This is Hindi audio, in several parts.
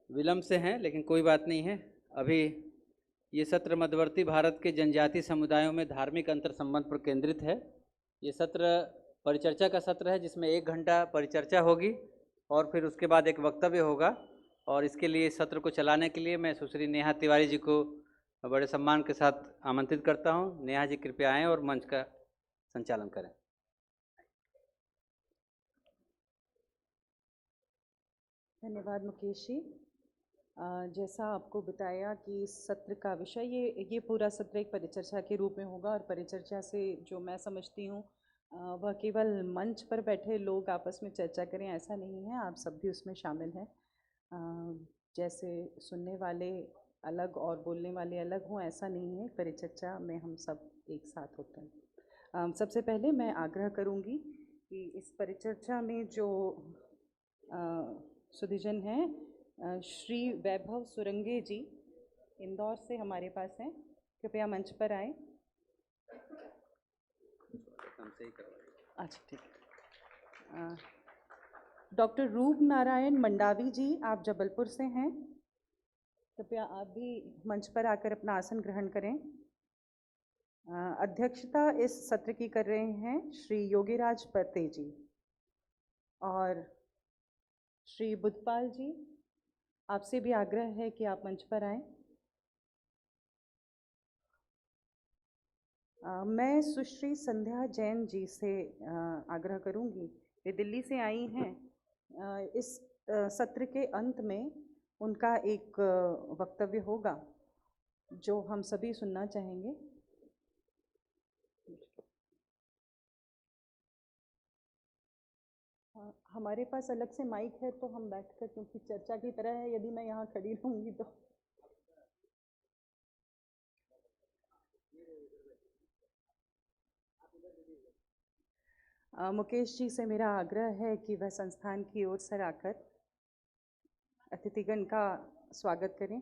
विलम्ब से हैं, लेकिन कोई बात नहीं है। अभी ये सत्र मध्यवर्ती भारत के जनजातीय समुदायों में धार्मिक अंतर संबंध पर केंद्रित है। ये सत्र परिचर्चा का सत्र है, जिसमें 1 घंटा परिचर्चा होगी और फिर उसके बाद एक वक्तव्य होगा। और इसके लिए सत्र को चलाने के लिए मैं सुश्री नेहा तिवारी जी को बड़े सम्मान के साथ आमंत्रित करता हूँ। नेहा जी कृपया आएँ और मंच का संचालन करें। धन्यवाद मुकेश जी। जैसा आपको बताया कि इस सत्र का विषय ये पूरा सत्र एक परिचर्चा के रूप में होगा, और परिचर्चा से जो मैं समझती हूँ वह केवल मंच पर बैठे लोग आपस में चर्चा करें ऐसा नहीं है, आप सब भी उसमें शामिल हैं। जैसे सुनने वाले अलग और बोलने वाले अलग हों ऐसा नहीं है, परिचर्चा में हम सब एक साथ होते हैं। सबसे पहले मैं आग्रह करूँगी कि इस परिचर्चा में जो सुधीजन हैं श्री वैभव सुरंगे जी इंदौर से हमारे पास हैं, कृपया मंच पर आएँ। अच्छा ठीक है। डॉक्टर रूप नारायण मंडावी जी, आप जबलपुर से हैं, कृपया आप भी मंच पर आकर अपना आसन ग्रहण करें। अध्यक्षता इस सत्र की कर रहे हैं श्री योगीराज परते जी, और श्री बुद्धपाल जी आपसे भी आग्रह है कि आप मंच पर आएं। मैं सुश्री संध्या जैन जी से आग्रह करूंगी, वे दिल्ली से आई हैं। इस सत्र के अंत में उनका एक वक्तव्य होगा जो हम सभी सुनना चाहेंगे। हमारे पास अलग से माइक है तो हम बैठकर, क्योंकि चर्चा की तरह है, यदि मैं यहाँ खड़ी रहूँगी तो मुकेश जी से मेरा आग्रह है कि वह संस्थान की ओर से आकर अतिथिगण का स्वागत करें।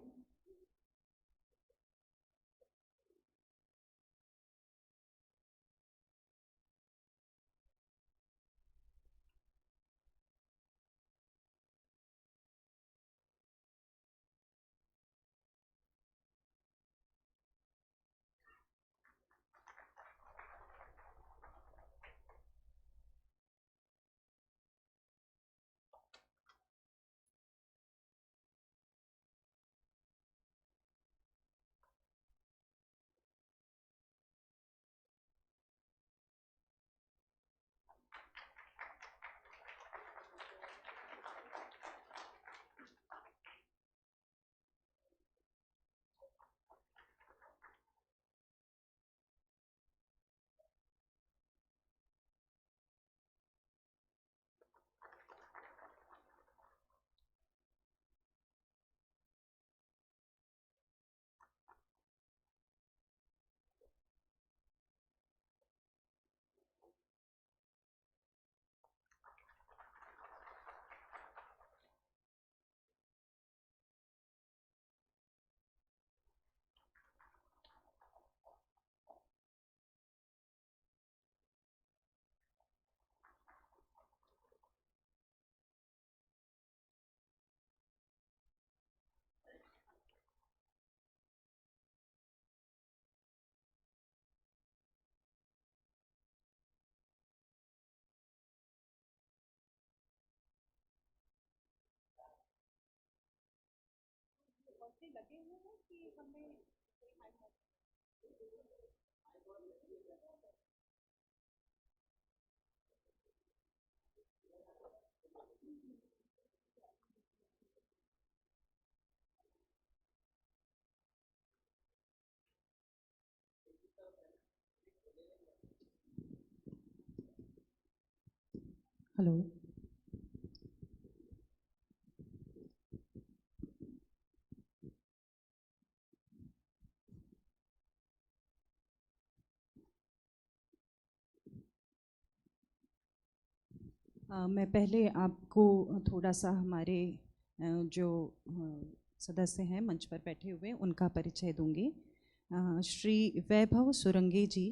लगे हुए हैं कि हमें हेलो। मैं पहले आपको थोड़ा सा हमारे जो सदस्य हैं मंच पर बैठे हुए उनका परिचय दूंगी। श्री वैभव सुरंगे जी,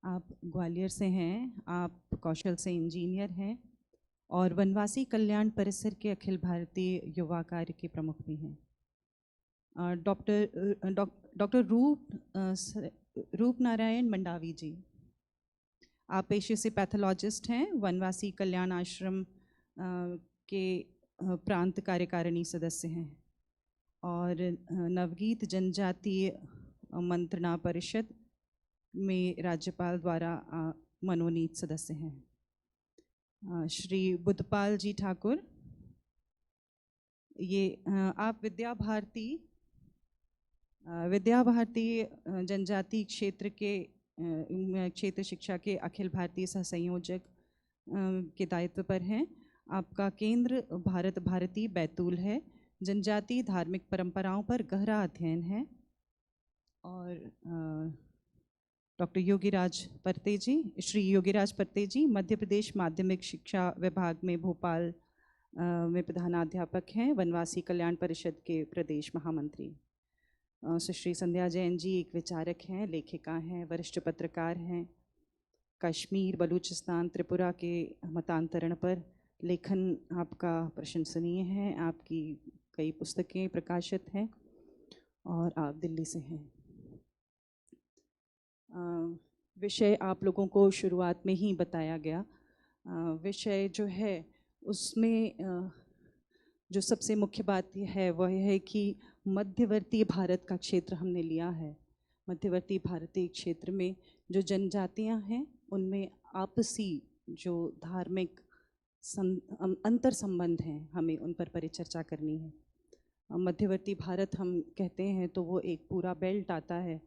आप ग्वालियर से हैं, आप कौशल से इंजीनियर हैं, और वनवासी कल्याण परिसर के अखिल भारतीय युवा कार्य के प्रमुख भी हैं। डॉक्टर रूप नारायण मंडावी जी, आप पेशे से पैथोलॉजिस्ट हैं, वनवासी कल्याण आश्रम के प्रांत कार्यकारिणी सदस्य हैं और नवगीत जनजातीय मंत्रणा परिषद में राज्यपाल द्वारा मनोनीत सदस्य हैं। श्री बुद्धपाल जी ठाकुर, ये आप विद्या भारती जनजाति क्षेत्र के क्षेत्र शिक्षा के अखिल भारतीय सह संयोजक के दायित्व पर हैं। आपका केंद्र भारत भारती बैतूल है। जनजातीय धार्मिक परंपराओं पर गहरा अध्ययन है। और डॉक्टर योगीराज परते जी, श्री योगीराज परते जी मध्य प्रदेश माध्यमिक शिक्षा विभाग में भोपाल में प्रधानाध्यापक हैं, वनवासी कल्याण परिषद के प्रदेश महामंत्री। सुश्री संध्या जैन जी एक विचारक हैं, लेखिका हैं, वरिष्ठ पत्रकार हैं। कश्मीर, बलूचिस्तान, त्रिपुरा के मतांतरण पर लेखन आपका प्रशंसनीय है। आपकी कई पुस्तकें प्रकाशित हैं और आप दिल्ली से हैं। विषय आप लोगों को शुरुआत में ही बताया गया। विषय जो है उसमें जो सबसे मुख्य बात है वह है कि मध्यवर्ती भारत का क्षेत्र हमने लिया है। मध्यवर्ती भारतीय क्षेत्र में जो जनजातियां हैं उनमें आपसी जो धार्मिक अंतर संबंध हैं, हमें उन पर परिचर्चा करनी है। मध्यवर्ती भारत हम कहते हैं तो वो एक पूरा बेल्ट आता है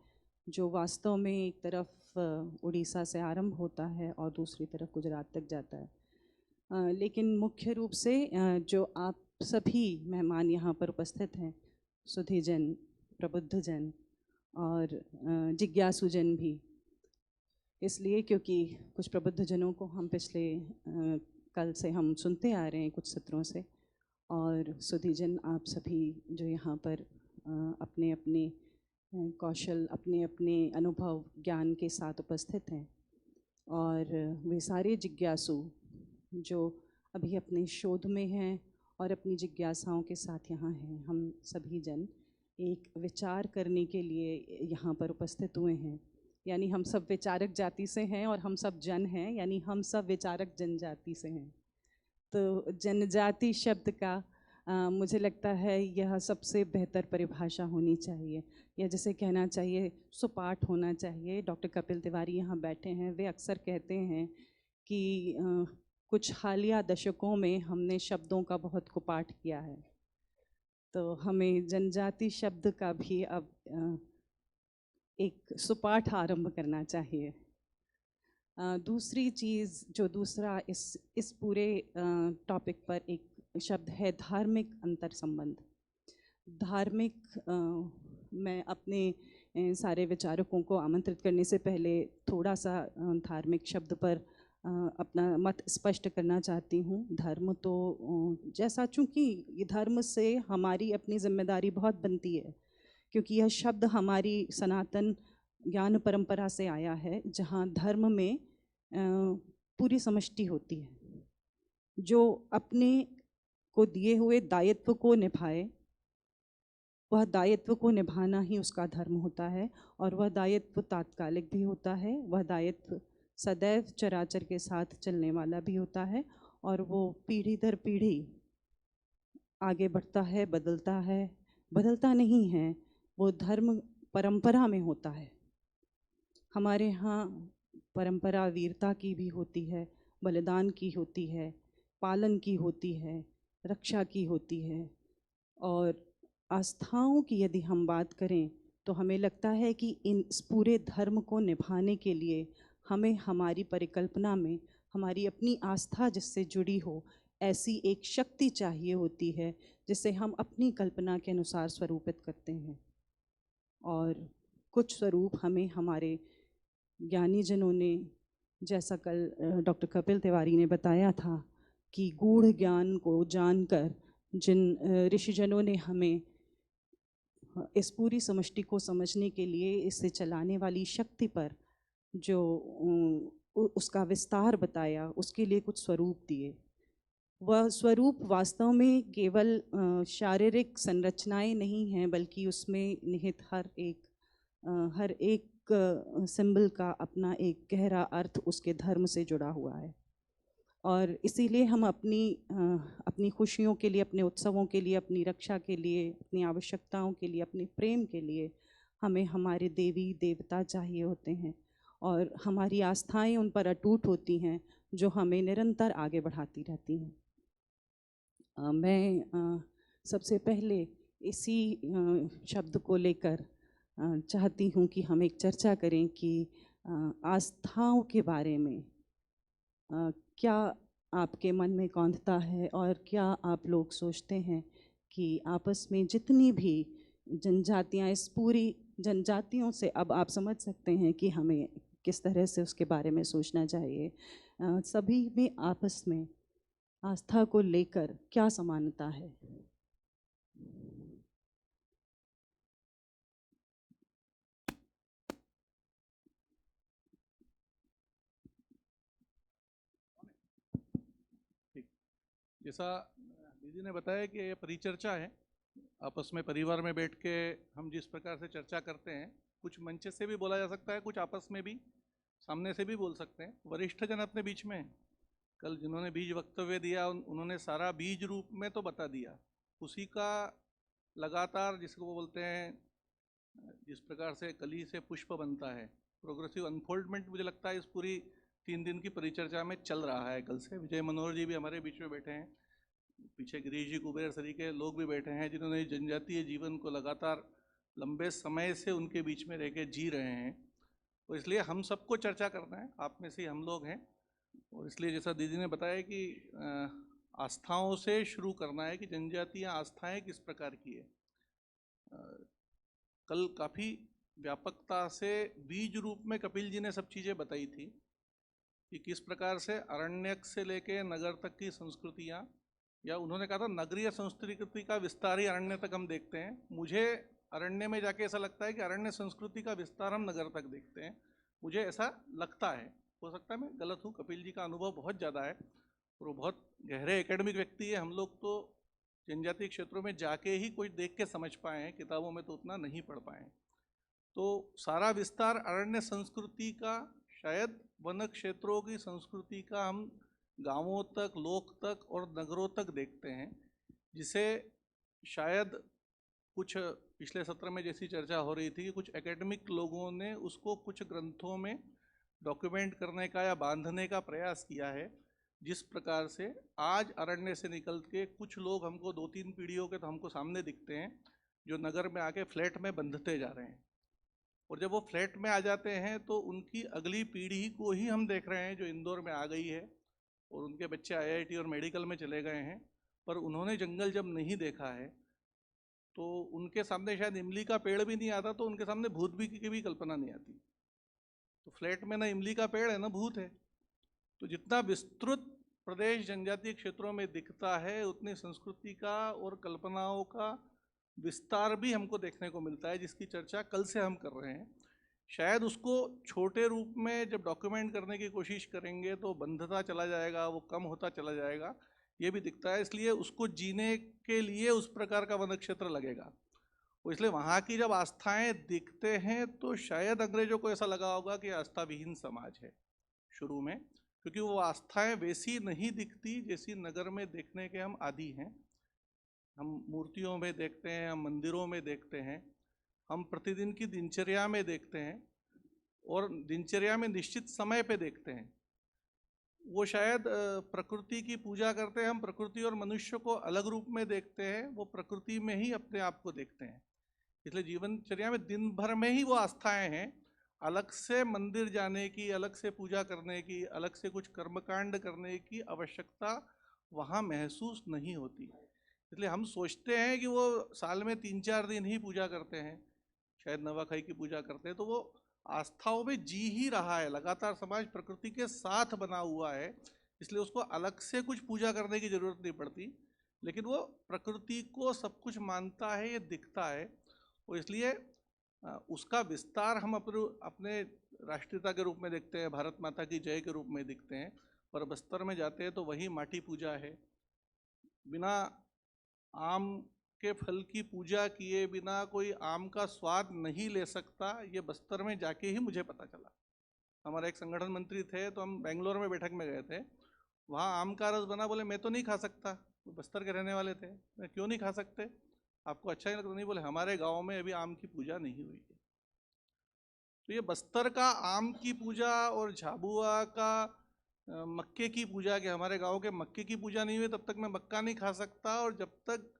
जो वास्तव में एक तरफ उड़ीसा से आरंभ होता है और दूसरी तरफ गुजरात तक जाता है। लेकिन मुख्य रूप से जो आप सभी मेहमान यहाँ पर उपस्थित हैं, सुधीजन, प्रबुद्धजन और जिज्ञासुजन भी, इसलिए क्योंकि कुछ प्रबुद्धजनों को हम पिछले कल से हम सुनते आ रहे हैं कुछ सत्रों से, और सुधीजन आप सभी जो यहाँ पर अपने अपने कौशल, अपने अपने अनुभव ज्ञान के साथ उपस्थित हैं, और वे सारे जिज्ञासु जो अभी अपने शोध में हैं और अपनी जिज्ञासाओं के साथ यहाँ हैं। हम सभी जन एक विचार करने के लिए यहाँ पर उपस्थित हुए हैं, यानी हम सब विचारक जाति से हैं और हम सब जन हैं, यानी हम सब विचारक जनजाति से हैं। तो जनजाति शब्द का मुझे लगता है यह सबसे बेहतर परिभाषा होनी चाहिए, या जैसे कहना चाहिए सुपाठ होना चाहिए। डॉक्टर कपिल तिवारी यहाँ बैठे हैं, वे अक्सर कहते हैं कि कुछ हालिया दशकों में हमने शब्दों का बहुत कुपाठ किया है, तो हमें जनजाति शब्द का भी अब एक सुपाठ आरंभ करना चाहिए। दूसरी चीज़ जो दूसरा इस पूरे टॉपिक पर एक शब्द है धार्मिक अंतर संबंध। धार्मिक मैं अपने सारे विचारकों को आमंत्रित करने से पहले थोड़ा सा धार्मिक शब्द पर अपना मत स्पष्ट करना चाहती हूँ। धर्म तो जैसा, चूँकि ये धर्म से हमारी अपनी जिम्मेदारी बहुत बनती है, क्योंकि यह शब्द हमारी सनातन ज्ञान परंपरा से आया है, जहाँ धर्म में पूरी समष्टि होती है। जो अपने को दिए हुए दायित्व को निभाए, वह दायित्व को निभाना ही उसका धर्म होता है, और वह दायित्व तात्कालिक भी होता है, वह दायित्व सदैव चराचर के साथ चलने वाला भी होता है, और वो पीढ़ी दर पीढ़ी आगे बढ़ता है, बदलता नहीं है, वो धर्म परंपरा में होता है। हमारे यहाँ परंपरा वीरता की भी होती है, बलिदान की होती है, पालन की होती है, रक्षा की होती है। और आस्थाओं की यदि हम बात करें तो हमें लगता है कि इस पूरे धर्म को निभाने के लिए हमें हमारी परिकल्पना में हमारी अपनी आस्था जिससे जुड़ी हो, ऐसी एक शक्ति चाहिए होती है जिसे हम अपनी कल्पना के अनुसार स्वरूपित करते हैं। और कुछ स्वरूप हमें हमारे ज्ञानी जनों ने, जैसा कल डॉक्टर कपिल तिवारी ने बताया था कि गूढ़ ज्ञान को जानकर जिन ऋषिजनों ने हमें इस पूरी समष्टि को समझने के लिए, इसे चलाने वाली शक्ति पर जो उसका विस्तार बताया, उसके लिए कुछ स्वरूप दिए। वह स्वरूप वास्तव में केवल शारीरिक संरचनाएं नहीं हैं, बल्कि उसमें निहित हर एक सिंबल का अपना एक गहरा अर्थ उसके धर्म से जुड़ा हुआ है। और इसीलिए हम अपनी खुशियों के लिए, अपने उत्सवों के लिए, अपनी रक्षा के लिए, अपनी आवश्यकताओं के लिए, अपने प्रेम के लिए हमें हमारे देवी देवता चाहिए होते हैं, और हमारी आस्थाएं उन पर अटूट होती हैं, जो हमें निरंतर आगे बढ़ाती रहती हैं। मैं सबसे पहले इसी शब्द को लेकर चाहती हूँ कि हम एक चर्चा करें कि आस्थाओं के बारे में क्या आपके मन में कौंधता है, और क्या आप लोग सोचते हैं कि आपस में जितनी भी जनजातियाँ, इस पूरी जनजातियों से अब आप समझ सकते हैं कि हमें किस तरह से उसके बारे में सोचना चाहिए। सभी में आपस में आस्था को लेकर क्या समानता है? ठीक। जैसा दीदी ने बताया कि ये परिचर्चा है, आपस में परिवार में बैठ के हम जिस प्रकार से चर्चा करते हैं, कुछ मंच से भी बोला जा सकता है, कुछ आपस में भी सामने से भी बोल सकते हैं। वरिष्ठ जन अपने बीच में हैं। कल जिन्होंने बीज वक्तव्य दिया उन्होंने सारा बीज रूप में तो बता दिया, उसी का लगातार जिसको वो बोलते हैं, जिस प्रकार से कली से पुष्प बनता है, प्रोग्रेसिव अनफोल्डमेंट मुझे लगता है इस पूरी 3 दिन की परिचर्चा में चल रहा है। कल से विजय मनोहर जी भी हमारे बीच में बैठे हैं, पीछे गिरीश जी कुबेर सरी के लोग भी बैठे हैं, जिन्होंने जनजातीय जीवन को लगातार लंबे समय से उनके बीच में रह के जी रहे हैं। तो इसलिए हम सबको चर्चा करना है, आप में से हम लोग हैं, और इसलिए जैसा दीदी ने बताया कि आस्थाओं से शुरू करना है कि जनजातीय आस्थाएं किस प्रकार की है। कल काफ़ी व्यापकता से बीज रूप में कपिल जी ने सब चीज़ें बताई थी कि किस प्रकार से अरण्यक से लेके नगर तक की संस्कृतियाँ, या उन्होंने कहा था नगरीय संस्कृति का विस्तार ही अरण्य तक हम देखते हैं। मुझे अरण्य में जाके ऐसा लगता है कि अरण्य संस्कृति का विस्तार हम नगर तक देखते हैं, मुझे ऐसा लगता है। हो सकता है मैं गलत हूँ, कपिल जी का अनुभव बहुत ज़्यादा है और वो बहुत गहरे एकेडमिक व्यक्ति है। हम लोग तो जनजातीय क्षेत्रों में जाके ही कुछ देख के समझ पाए हैं, किताबों में तो उतना नहीं पढ़ पाए। तो सारा विस्तार अरण्य संस्कृति का, शायद वन क्षेत्रों की संस्कृति का हम गांवों तक, लोक तक और नगरों तक देखते हैं, जिसे शायद कुछ पिछले सत्र में जैसी चर्चा हो रही थी कि कुछ एकेडमिक लोगों ने उसको कुछ ग्रंथों में डॉक्यूमेंट करने का या बांधने का प्रयास किया है। जिस प्रकार से आज अरण्य से निकल के कुछ लोग हमको 2-3 पीढ़ियों के तो हमको सामने दिखते हैं, जो नगर में आके फ्लैट में बंधते जा रहे हैं, और जब वो फ्लैट में आ जाते हैं तो उनकी अगली पीढ़ी को ही हम देख रहे हैं जो इंदौर में आ गई है, और उनके बच्चे IIT और मेडिकल में चले गए हैं, पर उन्होंने जंगल जब नहीं देखा है तो उनके सामने शायद इमली का पेड़ भी नहीं आता, तो उनके सामने भूत भी की भी कल्पना नहीं आती। तो फ्लैट में ना इमली का पेड़ है ना भूत है। तो जितना विस्तृत प्रदेश जनजातीय क्षेत्रों में दिखता है, उतनी संस्कृति का और कल्पनाओं का विस्तार भी हमको देखने को मिलता है, जिसकी चर्चा कल से हम कर रहे हैं। शायद उसको छोटे रूप में जब डॉक्यूमेंट करने की कोशिश करेंगे तो बंधता चला जाएगा, वो कम होता चला जाएगा, ये भी दिखता है। इसलिए उसको जीने के लिए उस प्रकार का वन क्षेत्र लगेगा। तो इसलिए वहाँ की जब आस्थाएं दिखते हैं तो शायद अंग्रेजों को ऐसा लगा होगा कि आस्था विहीन समाज है शुरू में, क्योंकि वो आस्थाएं वैसी नहीं दिखती जैसी नगर में देखने के हम आदी हैं। हम मूर्तियों में देखते हैं, हम मंदिरों में देखते हैं, हम प्रतिदिन की दिनचर्या में देखते हैं, और दिनचर्या में निश्चित समय पे देखते हैं। वो शायद प्रकृति की पूजा करते हैं, हम प्रकृति और मनुष्य को अलग रूप में देखते हैं, वो प्रकृति में ही अपने आप को देखते हैं। इसलिए जीवनचर्या में दिन भर में ही वो आस्थाएं हैं, अलग से मंदिर जाने की, अलग से पूजा करने की, अलग से कुछ कर्मकांड करने की आवश्यकता वहाँ महसूस नहीं होती। इसलिए हम सोचते हैं कि वो साल में 3-4 दिन ही पूजा करते हैं, शायद नवाखाई की पूजा करते हैं, तो वो आस्थाओं में जी ही रहा है। लगातार समाज प्रकृति के साथ बना हुआ है, इसलिए उसको अलग से कुछ पूजा करने की जरूरत नहीं पड़ती, लेकिन वो प्रकृति को सब कुछ मानता है, ये दिखता है। और इसलिए उसका विस्तार हम अपने राष्ट्रीयता के रूप में देखते हैं, भारत माता की जय के रूप में दिखते हैं, पर बस्तर में जाते हैं तो वही माटी पूजा है, बिना आम के फल की पूजा किए बिना कोई आम का स्वाद नहीं ले सकता, ये बस्तर में जाके ही मुझे पता चला। हमारे एक संगठन मंत्री थे, तो हम बेंगलोर में बैठक में गए थे, वहाँ आम का रस बना, बोले मैं तो नहीं खा सकता, वो बस्तर के रहने वाले थे। मैं क्यों नहीं खा सकते, आपको अच्छा ही लगता? नहीं, बोले हमारे गांव में अभी आम की पूजा नहीं हुई है। तो ये बस्तर का आम की पूजा और झाबुआ का मक्के की पूजा, कि हमारे गांव के मक्के की पूजा नहीं हुई तब तक मैं मक्का नहीं खा सकता, और जब तक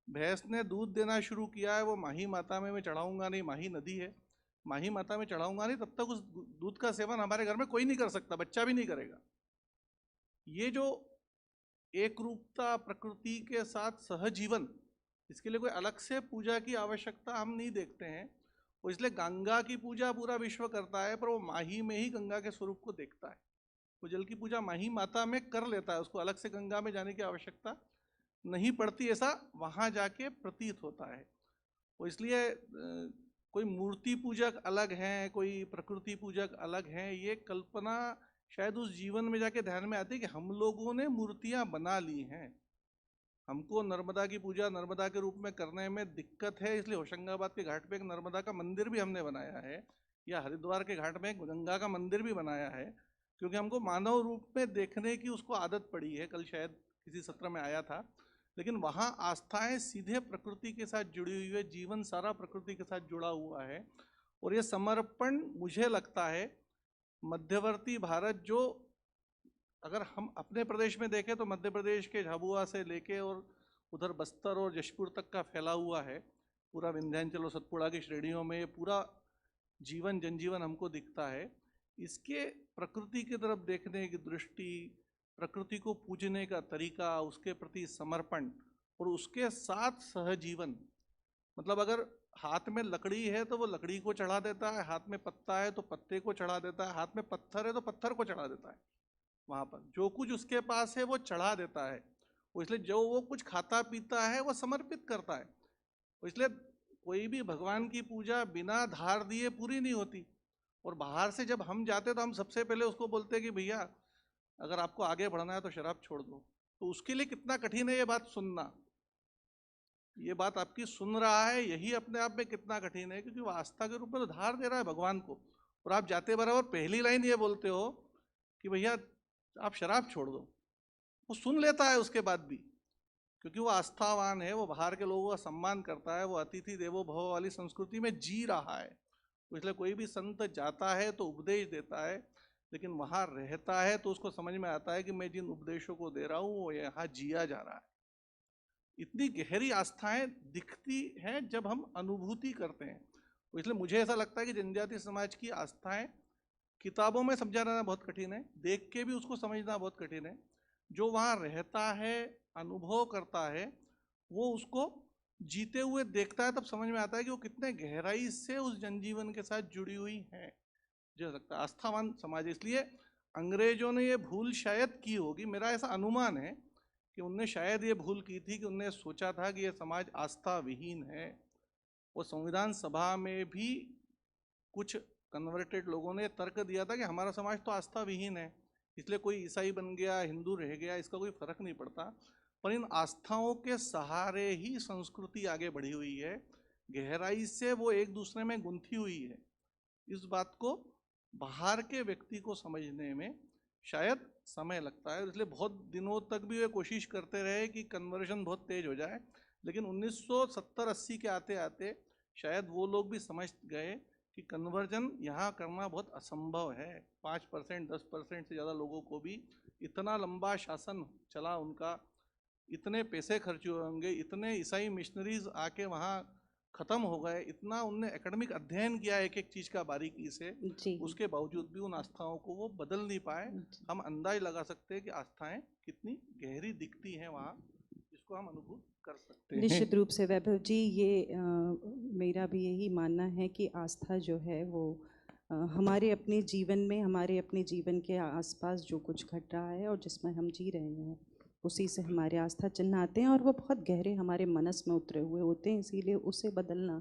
भैंस ने दूध देना शुरू किया है वो माही माता में मैं चढ़ाऊंगा नहीं, माही नदी है, माही माता में चढ़ाऊंगा नहीं, तब तक उस दूध का सेवन हमारे घर में कोई नहीं कर सकता, बच्चा भी नहीं करेगा। ये जो एक रूपता, प्रकृति के साथ सहजीवन, इसके लिए कोई अलग से पूजा की आवश्यकता हम नहीं देखते हैं। और इसलिए गंगा की पूजा पूरा विश्व करता है, पर वो माही में ही गंगा के स्वरूप को देखता है। वो जल की पूजा माही माता में कर लेता है, उसको अलग से गंगा में जाने की आवश्यकता नहीं पड़ती, ऐसा वहाँ जाके प्रतीत होता है। और इसलिए कोई मूर्ति पूजक अलग हैं, कोई प्रकृति पूजक अलग हैं, ये कल्पना शायद उस जीवन में जाके ध्यान में आती है कि हम लोगों ने मूर्तियाँ बना ली हैं। हमको नर्मदा की पूजा नर्मदा के रूप में करने में दिक्कत है, इसलिए होशंगाबाद के घाट पे एक नर्मदा का मंदिर भी हमने बनाया है, या हरिद्वार के घाट में एक गंगा का मंदिर भी बनाया है, क्योंकि हमको मानव रूप में देखने की उसको आदत पड़ी है। कल शायद किसी सत्र में आया था, लेकिन वहाँ आस्थाएं सीधे प्रकृति के साथ जुड़ी हुई है, जीवन सारा प्रकृति के साथ जुड़ा हुआ है। और ये समर्पण मुझे लगता है मध्यवर्ती भारत, जो अगर हम अपने प्रदेश में देखें तो मध्य प्रदेश के झाबुआ से लेके और उधर बस्तर और जशपुर तक का फैला हुआ है, पूरा विंध्याचल और सतपुड़ा की श्रेणियों में पूरा जीवन जनजीवन हमको दिखता है। इसके प्रकृति की तरफ देखने की दृष्टि, प्रकृति को पूजने का तरीका, उसके प्रति समर्पण और उसके साथ सहजीवन, मतलब अगर हाथ में लकड़ी है तो वो लकड़ी को चढ़ा देता है, हाथ में पत्ता है तो पत्ते को चढ़ा देता है, हाथ में पत्थर है तो पत्थर को चढ़ा देता है। वहाँ पर जो कुछ उसके पास है वो चढ़ा देता है। इसलिए जो वो कुछ खाता पीता है वो समर्पित करता है। इसलिए कोई भी भगवान की पूजा बिना धार दिए पूरी नहीं होती। और बाहर से जब हम जाते तो हम सबसे पहले उसको बोलते हैं कि भैया अगर आपको आगे बढ़ना है तो शराब छोड़ दो। तो उसके लिए कितना कठिन है ये बात सुनना, ये बात आपकी सुन रहा है, यही अपने आप में कितना कठिन है, क्योंकि वो आस्था के रूप में तो धार दे रहा है भगवान को। और आप जाते बराबर पहली लाइन ये बोलते हो कि भैया आप शराब छोड़ दो, वो सुन लेता है उसके बाद भी, क्योंकि वो आस्थावान है, वो बाहर के लोगों का सम्मान करता है, वो अतिथि देवो भव वाली संस्कृति में जी रहा है। इसलिए कोई भी संत जाता है तो उपदेश देता है, लेकिन वहाँ रहता है तो उसको समझ में आता है कि मैं जिन उपदेशों को दे रहा हूँ वो यहाँ जिया जा रहा है। इतनी गहरी आस्थाएं दिखती हैं जब हम अनुभूति करते हैं। तो इसलिए मुझे ऐसा लगता है कि जनजाति समाज की आस्थाएं किताबों में समझाना बहुत कठिन है, देख के भी उसको समझना बहुत कठिन है। जो वहाँ रहता है, अनुभव करता है, वो उसको जीते हुए देखता है, तब समझ में आता है कि वो कितने गहराई से उस जनजीवन के साथ जुड़ी हुई है। मुझे लगता है आस्थावान समाज, इसलिए अंग्रेजों ने ये भूल शायद की होगी, मेरा ऐसा अनुमान है कि उनने शायद ये भूल की थी कि उनने सोचा था कि ये समाज आस्था विहीन है। और संविधान सभा में भी कुछ कन्वर्टेड लोगों ने तर्क दिया था कि हमारा समाज तो आस्था विहीन है, इसलिए कोई ईसाई बन गया, हिंदू रह गया, इसका कोई फर्क नहीं पड़ता। पर इन आस्थाओं के सहारे ही संस्कृति आगे बढ़ी हुई है, गहराई से वो एक दूसरे में गुंथी हुई है। इस बात को बाहर के व्यक्ति को समझने में शायद समय लगता है, इसलिए बहुत दिनों तक भी वे कोशिश करते रहे कि कन्वर्जन बहुत तेज हो जाए। लेकिन 1970-80 के आते आते शायद वो लोग भी समझ गए कि कन्वर्जन यहाँ करना बहुत असंभव है। 5%, 10% से ज़्यादा लोगों को भी इतना लंबा शासन चला उनका, इतने पैसे खर्च हुए होंगे, इतने ईसाई मिशनरीज आके वहाँ ख़त्म हो गए, इतना उनने एकेडमिक अध्ययन किया एक एक चीज़ का बारीकी से, जी उसके बावजूद भी उन आस्थाओं को वो बदल नहीं पाए। हम अंदाज लगा सकते हैं कि आस्थाएं कितनी गहरी दिखती हैं वहाँ, जिसको हम अनुभव कर सकते हैं। निश्चित रूप से वैभव जी, ये मेरा भी यही मानना है कि आस्था जो है वो हमारे अपने जीवन में, हमारे अपने जीवन के आसपास जो कुछ घट रहा है और जिसमें हम जी रहे हैं, उसी से हमारे आस्था चिन्ह आते हैं और वो बहुत गहरे हमारे मनस में उतरे हुए होते हैं, इसीलिए उसे बदलना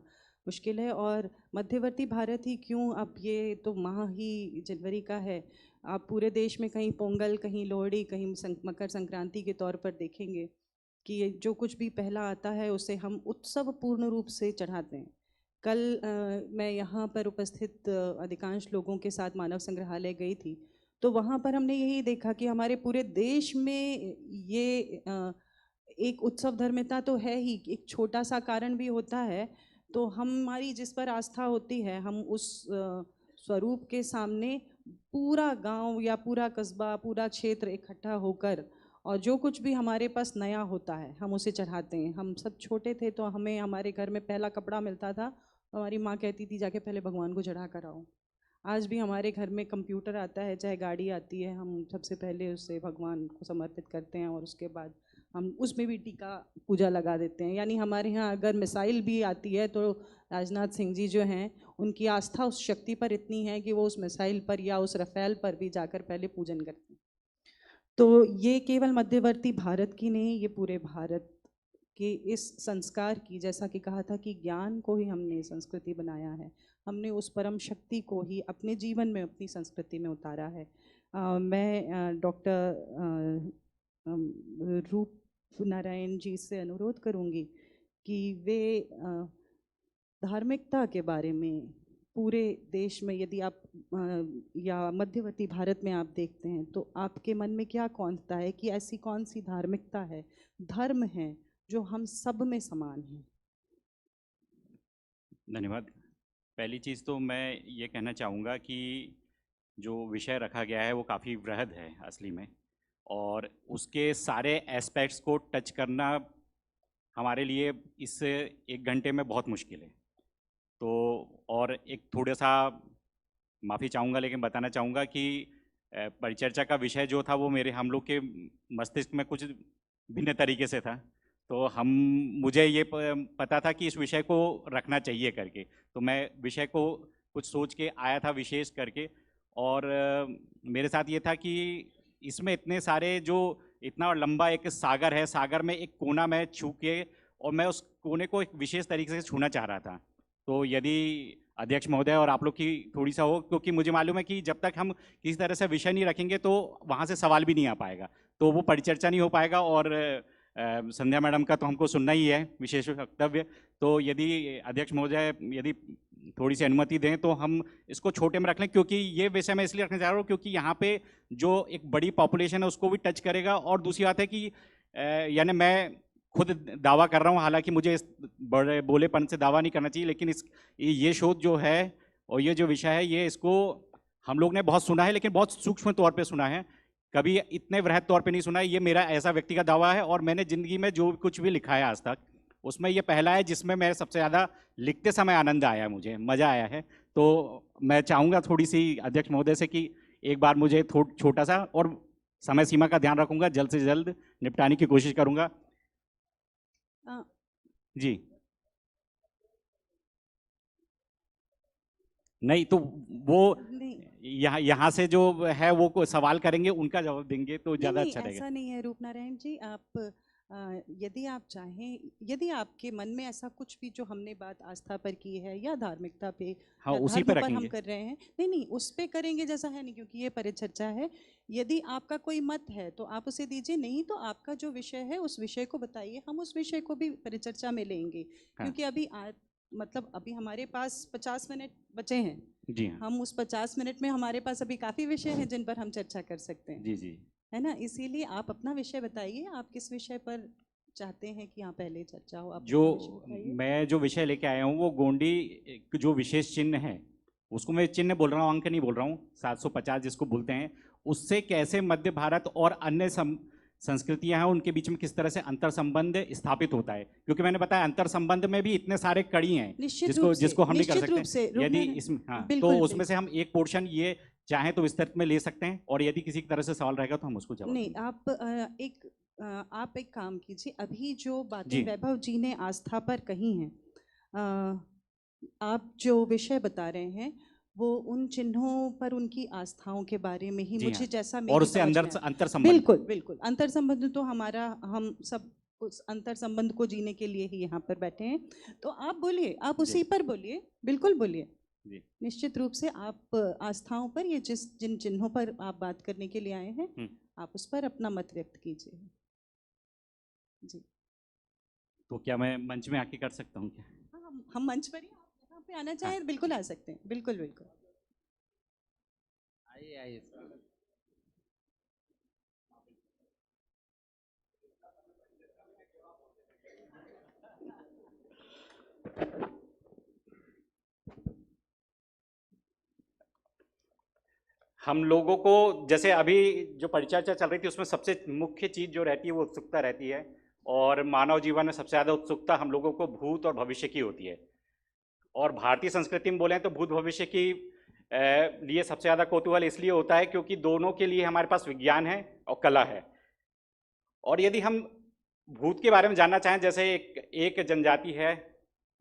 मुश्किल है। और मध्यवर्ती भारत ही क्यों, अब ये तो माह ही जनवरी का है, आप पूरे देश में कहीं पोंगल, कहीं लोहड़ी, कहीं मकर संक्रांति के तौर पर देखेंगे कि जो कुछ भी पहला आता है उसे हम उत्सव पूर्ण रूप से चढ़ाते हैं। कल मैं यहाँ पर उपस्थित अधिकांश लोगों के साथ मानव संग्रहालय गई थी, तो वहाँ पर हमने यही देखा कि हमारे पूरे देश में ये एक उत्सव धर्मिता तो है ही, एक छोटा सा कारण भी होता है। तो हमारी जिस पर आस्था होती है, हम उस स्वरूप के सामने पूरा गांव या पूरा कस्बा, पूरा क्षेत्र इकट्ठा होकर और जो कुछ भी हमारे पास नया होता है हम उसे चढ़ाते हैं। हम सब छोटे थे तो हमें हमारे घर में पहला कपड़ा मिलता था, तो हमारी माँ कहती थी जाके पहले भगवान को चढ़ा कर आओ। आज भी हमारे घर में कंप्यूटर आता है, चाहे गाड़ी आती है, हम सबसे पहले उसे भगवान को समर्पित करते हैं और उसके बाद हम उसमें भी टीका पूजा लगा देते हैं। यानी हमारे यहाँ अगर मिसाइल भी आती है तो राजनाथ सिंह जी जो हैं, उनकी आस्था उस शक्ति पर इतनी है कि वो उस मिसाइल पर या उस रफेल पर भी जाकर पहले पूजन करते हैं। तो ये केवल मध्यवर्ती भारत की नहीं, ये पूरे भारत के इस संस्कार की, जैसा कि कहा था कि ज्ञान को ही हमने संस्कृति बनाया है, हमने उस परम शक्ति को ही अपने जीवन में, अपनी संस्कृति में उतारा है। मैं डॉक्टर रूप नारायण जी से अनुरोध करूंगी कि वे धार्मिकता के बारे में पूरे देश में, यदि आप या मध्यवर्ती भारत में आप देखते हैं, तो आपके मन में क्या कौंधता है कि ऐसी कौन सी धार्मिकता है, धर्म है जो हम सब में समान हैं? धन्यवाद। पहली चीज़ तो मैं ये कहना चाहूँगा कि जो विषय रखा गया है वो काफ़ी वृहद है असली में, और उसके सारे एस्पेक्ट्स को टच करना हमारे लिए इस 1 घंटे में बहुत मुश्किल है। तो और एक थोड़ा सा माफ़ी चाहूँगा, लेकिन बताना चाहूँगा कि परिचर्चा का विषय जो था वो हम लोग के मस्तिष्क में कुछ भिन्न तरीके से था। तो मुझे ये पता था कि इस विषय को रखना चाहिए करके, तो मैं विषय को कुछ सोच के आया था विशेष करके। और मेरे साथ ये था कि इसमें इतने सारे, जो इतना लंबा एक सागर है, सागर में एक कोना मैं छू के, और मैं उस कोने को एक विशेष तरीके से छूना चाह रहा था। तो यदि अध्यक्ष महोदय और आप लोग की थोड़ी सा हो, क्योंकि मुझे मालूम है कि जब तक हम किसी तरह से विषय नहीं रखेंगे तो वहाँ से सवाल भी नहीं आ पाएगा, तो वो परिचर्चा नहीं हो पाएगा। और संध्या मैडम का तो हमको सुनना ही है विशेष वक्तव्य। तो यदि अध्यक्ष महोदय यदि थोड़ी सी अनुमति दें तो हम इसको छोटे में रख लें, क्योंकि ये विषय मैं इसलिए रखना चाह रहा हूँ क्योंकि यहाँ पे जो एक बड़ी पॉपुलेशन है उसको भी टच करेगा। और दूसरी बात है कि यानी मैं खुद दावा कर रहा हूँ, हालांकि मुझे इस बड़े बोलेपन से दावा नहीं करना चाहिए, लेकिन ये शोध जो है और ये जो विषय है, ये इसको हम लोग ने बहुत सुना है, लेकिन बहुत सूक्ष्म तौर पे सुना है, कभी इतने वृहद तौर पे नहीं सुना है। ये मेरा ऐसा व्यक्तिगत दावा है, और मैंने ज़िंदगी में जो कुछ भी लिखा है आज तक, उसमें ये पहला है जिसमें मैं सबसे ज़्यादा लिखते समय आनंद आया, मुझे मज़ा आया है। तो मैं चाहूँगा थोड़ी सी अध्यक्ष महोदय से कि एक बार मुझे छोटा सा, और समय सीमा का ध्यान रखूँगा, जल्द से जल्द निपटाने की कोशिश करूँगा। जी नहीं, तो वो यहाँ से जो है वो कोई सवाल करेंगे, उनका जवाब देंगे तो ज़्यादा अच्छा रहेगा। ऐसा नहीं है रूपनारायण जी, आप यदि आप चाहें, यदि आपके मन में ऐसा कुछ भी जो हमने बात आस्था पर की है या धार्मिकता पे, हाँ, या उसी धर्म पर पर हम रखेंगे। कर रहे हैं, नहीं उस पे करेंगे जैसा है नहीं, क्योंकि ये परिचर्चा है। यदि आपका कोई मत है तो आप उसे दीजिए, नहीं तो आपका जो विषय है उस विषय को बताइए, हम उस विषय को भी परिचर्चा में लेंगे। हाँ। क्योंकि अभी मतलब अभी हमारे पास 50 मिनट बचे हैं। जी हाँ। हम उस 50 मिनट में हमारे पास अभी काफ़ी विषय हैं जिन पर हम चर्चा कर सकते हैं। जी जी, है ना, इसीलिए आप अपना विषय बताइए, आप किस विषय पर चाहते हैं कि यहाँ पहले चर्चा हो, आप जो अपना विषय बताइए। मैं जो विषय लेके आया हूँ वो गोंडी जो विशेष चिन्ह है, उसको मैं चिन्ह बोल रहा हूँ, अंक नहीं बोल रहा हूँ, 750 जिसको बोलते हैं, उससे कैसे मध्य भारत और अन्य संस्कृतियां हैं उनके बीच में किस तरह से अंतर संबंध स्थापित होता है। क्योंकि मैंने बताया अंतर संबंध में भी इतने सारे कड़ी हैं जिसको हम नहीं कर सकते। यदि इसमें तो उसमें से हम एक पोर्शन ये चाहें तो विस्तृत में ले सकते हैं, और यदि किसी तरह से सवाल रहेगा तो हम उसको जवाब नहीं, देंगे। आप एक काम कीजिए, अभी जो बातें वैभव जी ने आस्था पर कही हैं, आप जो विषय बता रहे हैं वो उन चिन्हों पर उनकी आस्थाओं के बारे में ही, मुझे जैसा और उससे अंतर संबंध, बिल्कुल बिल्कुल अंतर संबंध तो हमारा, हम सब उस अंतर संबंध को जीने के लिए ही यहाँ पर बैठे हैं। तो आप बोलिए, आप उसी पर बोलिए, बिल्कुल बोलिए। निश्चित रूप से आप आस्थाओं पर, ये जिन चिन्हों पर आप बात करने के लिए आए हैं, आप उस पर अपना मत व्यक्त कीजिए। जी। तो क्या मैं मंच में आके कर सकता हूँ क्या? हाँ, हम मंच पर ही, आप यहाँ पे आना चाहें तो बिल्कुल आ सकते हैं, बिल्कुल बिल्कुल। आइए आइए। हम लोगों को जैसे अभी जो परिचर्चा चल रही थी उसमें सबसे मुख्य चीज़ जो रहती है वो उत्सुकता रहती है, और मानव जीवन में सबसे ज़्यादा उत्सुकता हम लोगों को भूत और भविष्य की होती है। और भारतीय संस्कृति में बोलें तो भूत भविष्य की लिए सबसे ज़्यादा कौतूहल इसलिए होता है क्योंकि दोनों के लिए हमारे पास विज्ञान है और कला है। और यदि हम भूत के बारे में जानना चाहें, जैसे एक जनजाति है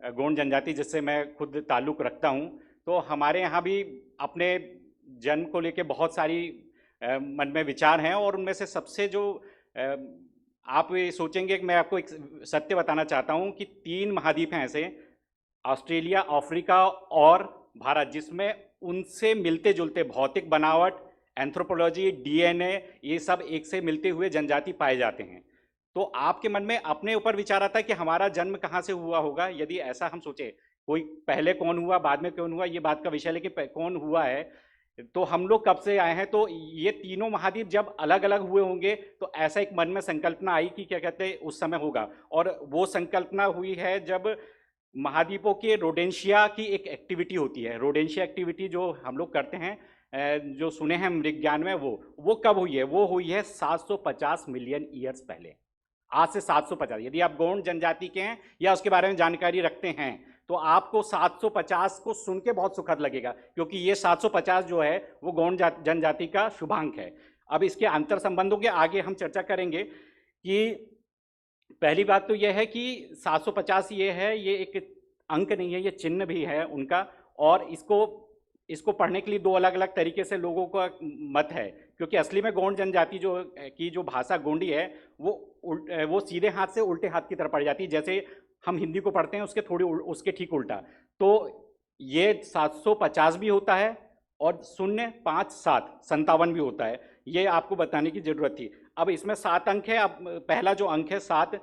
गोंड जनजाति जिससे मैं खुद ताल्लुक़ रखता हूँ, तो हमारे यहाँ भी अपने जन्म को लेके बहुत सारी मन में विचार हैं, और उनमें से सबसे जो आप ये सोचेंगे कि मैं आपको एक सत्य बताना चाहता हूँ कि 3 महाद्वीप हैं ऐसे, ऑस्ट्रेलिया, अफ्रीका और भारत, जिसमें उनसे मिलते जुलते भौतिक बनावट, एंथ्रोपोलॉजी, डीएनए, ये सब एक से मिलते हुए जनजाति पाए जाते हैं। तो आपके मन में अपने ऊपर विचार आता है कि हमारा जन्म कहाँ से हुआ होगा। यदि ऐसा हम सोचे, कोई पहले कौन हुआ बाद में कौन हुआ ये बात का विषय, लेकिन कौन हुआ है तो हम लोग कब से आए हैं, तो ये तीनों महाद्वीप जब अलग अलग हुए होंगे तो ऐसा एक मन में संकल्पना आई कि क्या कहते हैं उस समय होगा। और वो संकल्पना हुई है जब महाद्वीपों के रोडेंशिया की एक एक्टिविटी होती है। रोडेंशिया एक्टिविटी जो हम लोग करते हैं, जो सुने हैं विज्ञान में, वो कब हुई है? वो हुई है 750 मिलियन ईयर्स पहले, आज से 750। यदि आप गोंड जनजाति के हैं या उसके बारे में जानकारी रखते हैं तो आपको 750 को सुन के बहुत सुखद लगेगा, क्योंकि ये 750 जो है वो गोंड जनजाति का शुभांक है। अब इसके अंतर संबंधों के आगे हम चर्चा करेंगे कि पहली बात तो यह है कि 750 ये है, ये एक अंक नहीं है, ये चिन्ह भी है उनका। और इसको पढ़ने के लिए 2 अलग अलग तरीके से लोगों का मत है, क्योंकि असली में गोंड जनजाति जो भाषा गोंडी है वो सीधे हाथ से उल्टे हाथ की तरफ पढ़ जाती है। जैसे हम हिंदी को पढ़ते हैं उसके ठीक उल्टा। तो ये 750 भी होता है और 0, 5, 7, 57 भी होता है। ये आपको बताने की जरूरत थी। अब इसमें 7 अंक है। अब पहला जो अंक है 7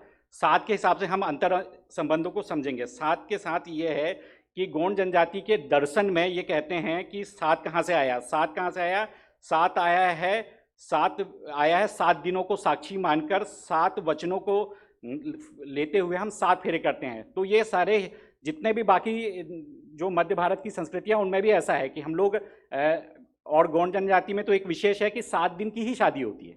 के हिसाब से हम अंतर संबंधों को समझेंगे। 7 के साथ ये है कि गोंड जनजाति के दर्शन में ये कहते हैं कि 7 कहाँ से आया? 7 कहाँ से आया? 7 आया है 7 दिनों को साक्षी मानकर 7 वचनों को लेते हुए हम 7 फेरे करते हैं। तो ये सारे जितने भी बाकी जो मध्य भारत की संस्कृतियाँ उनमें भी ऐसा है कि हम लोग और गोंड जनजाति में तो एक विशेष है कि 7 दिन की ही शादी होती है।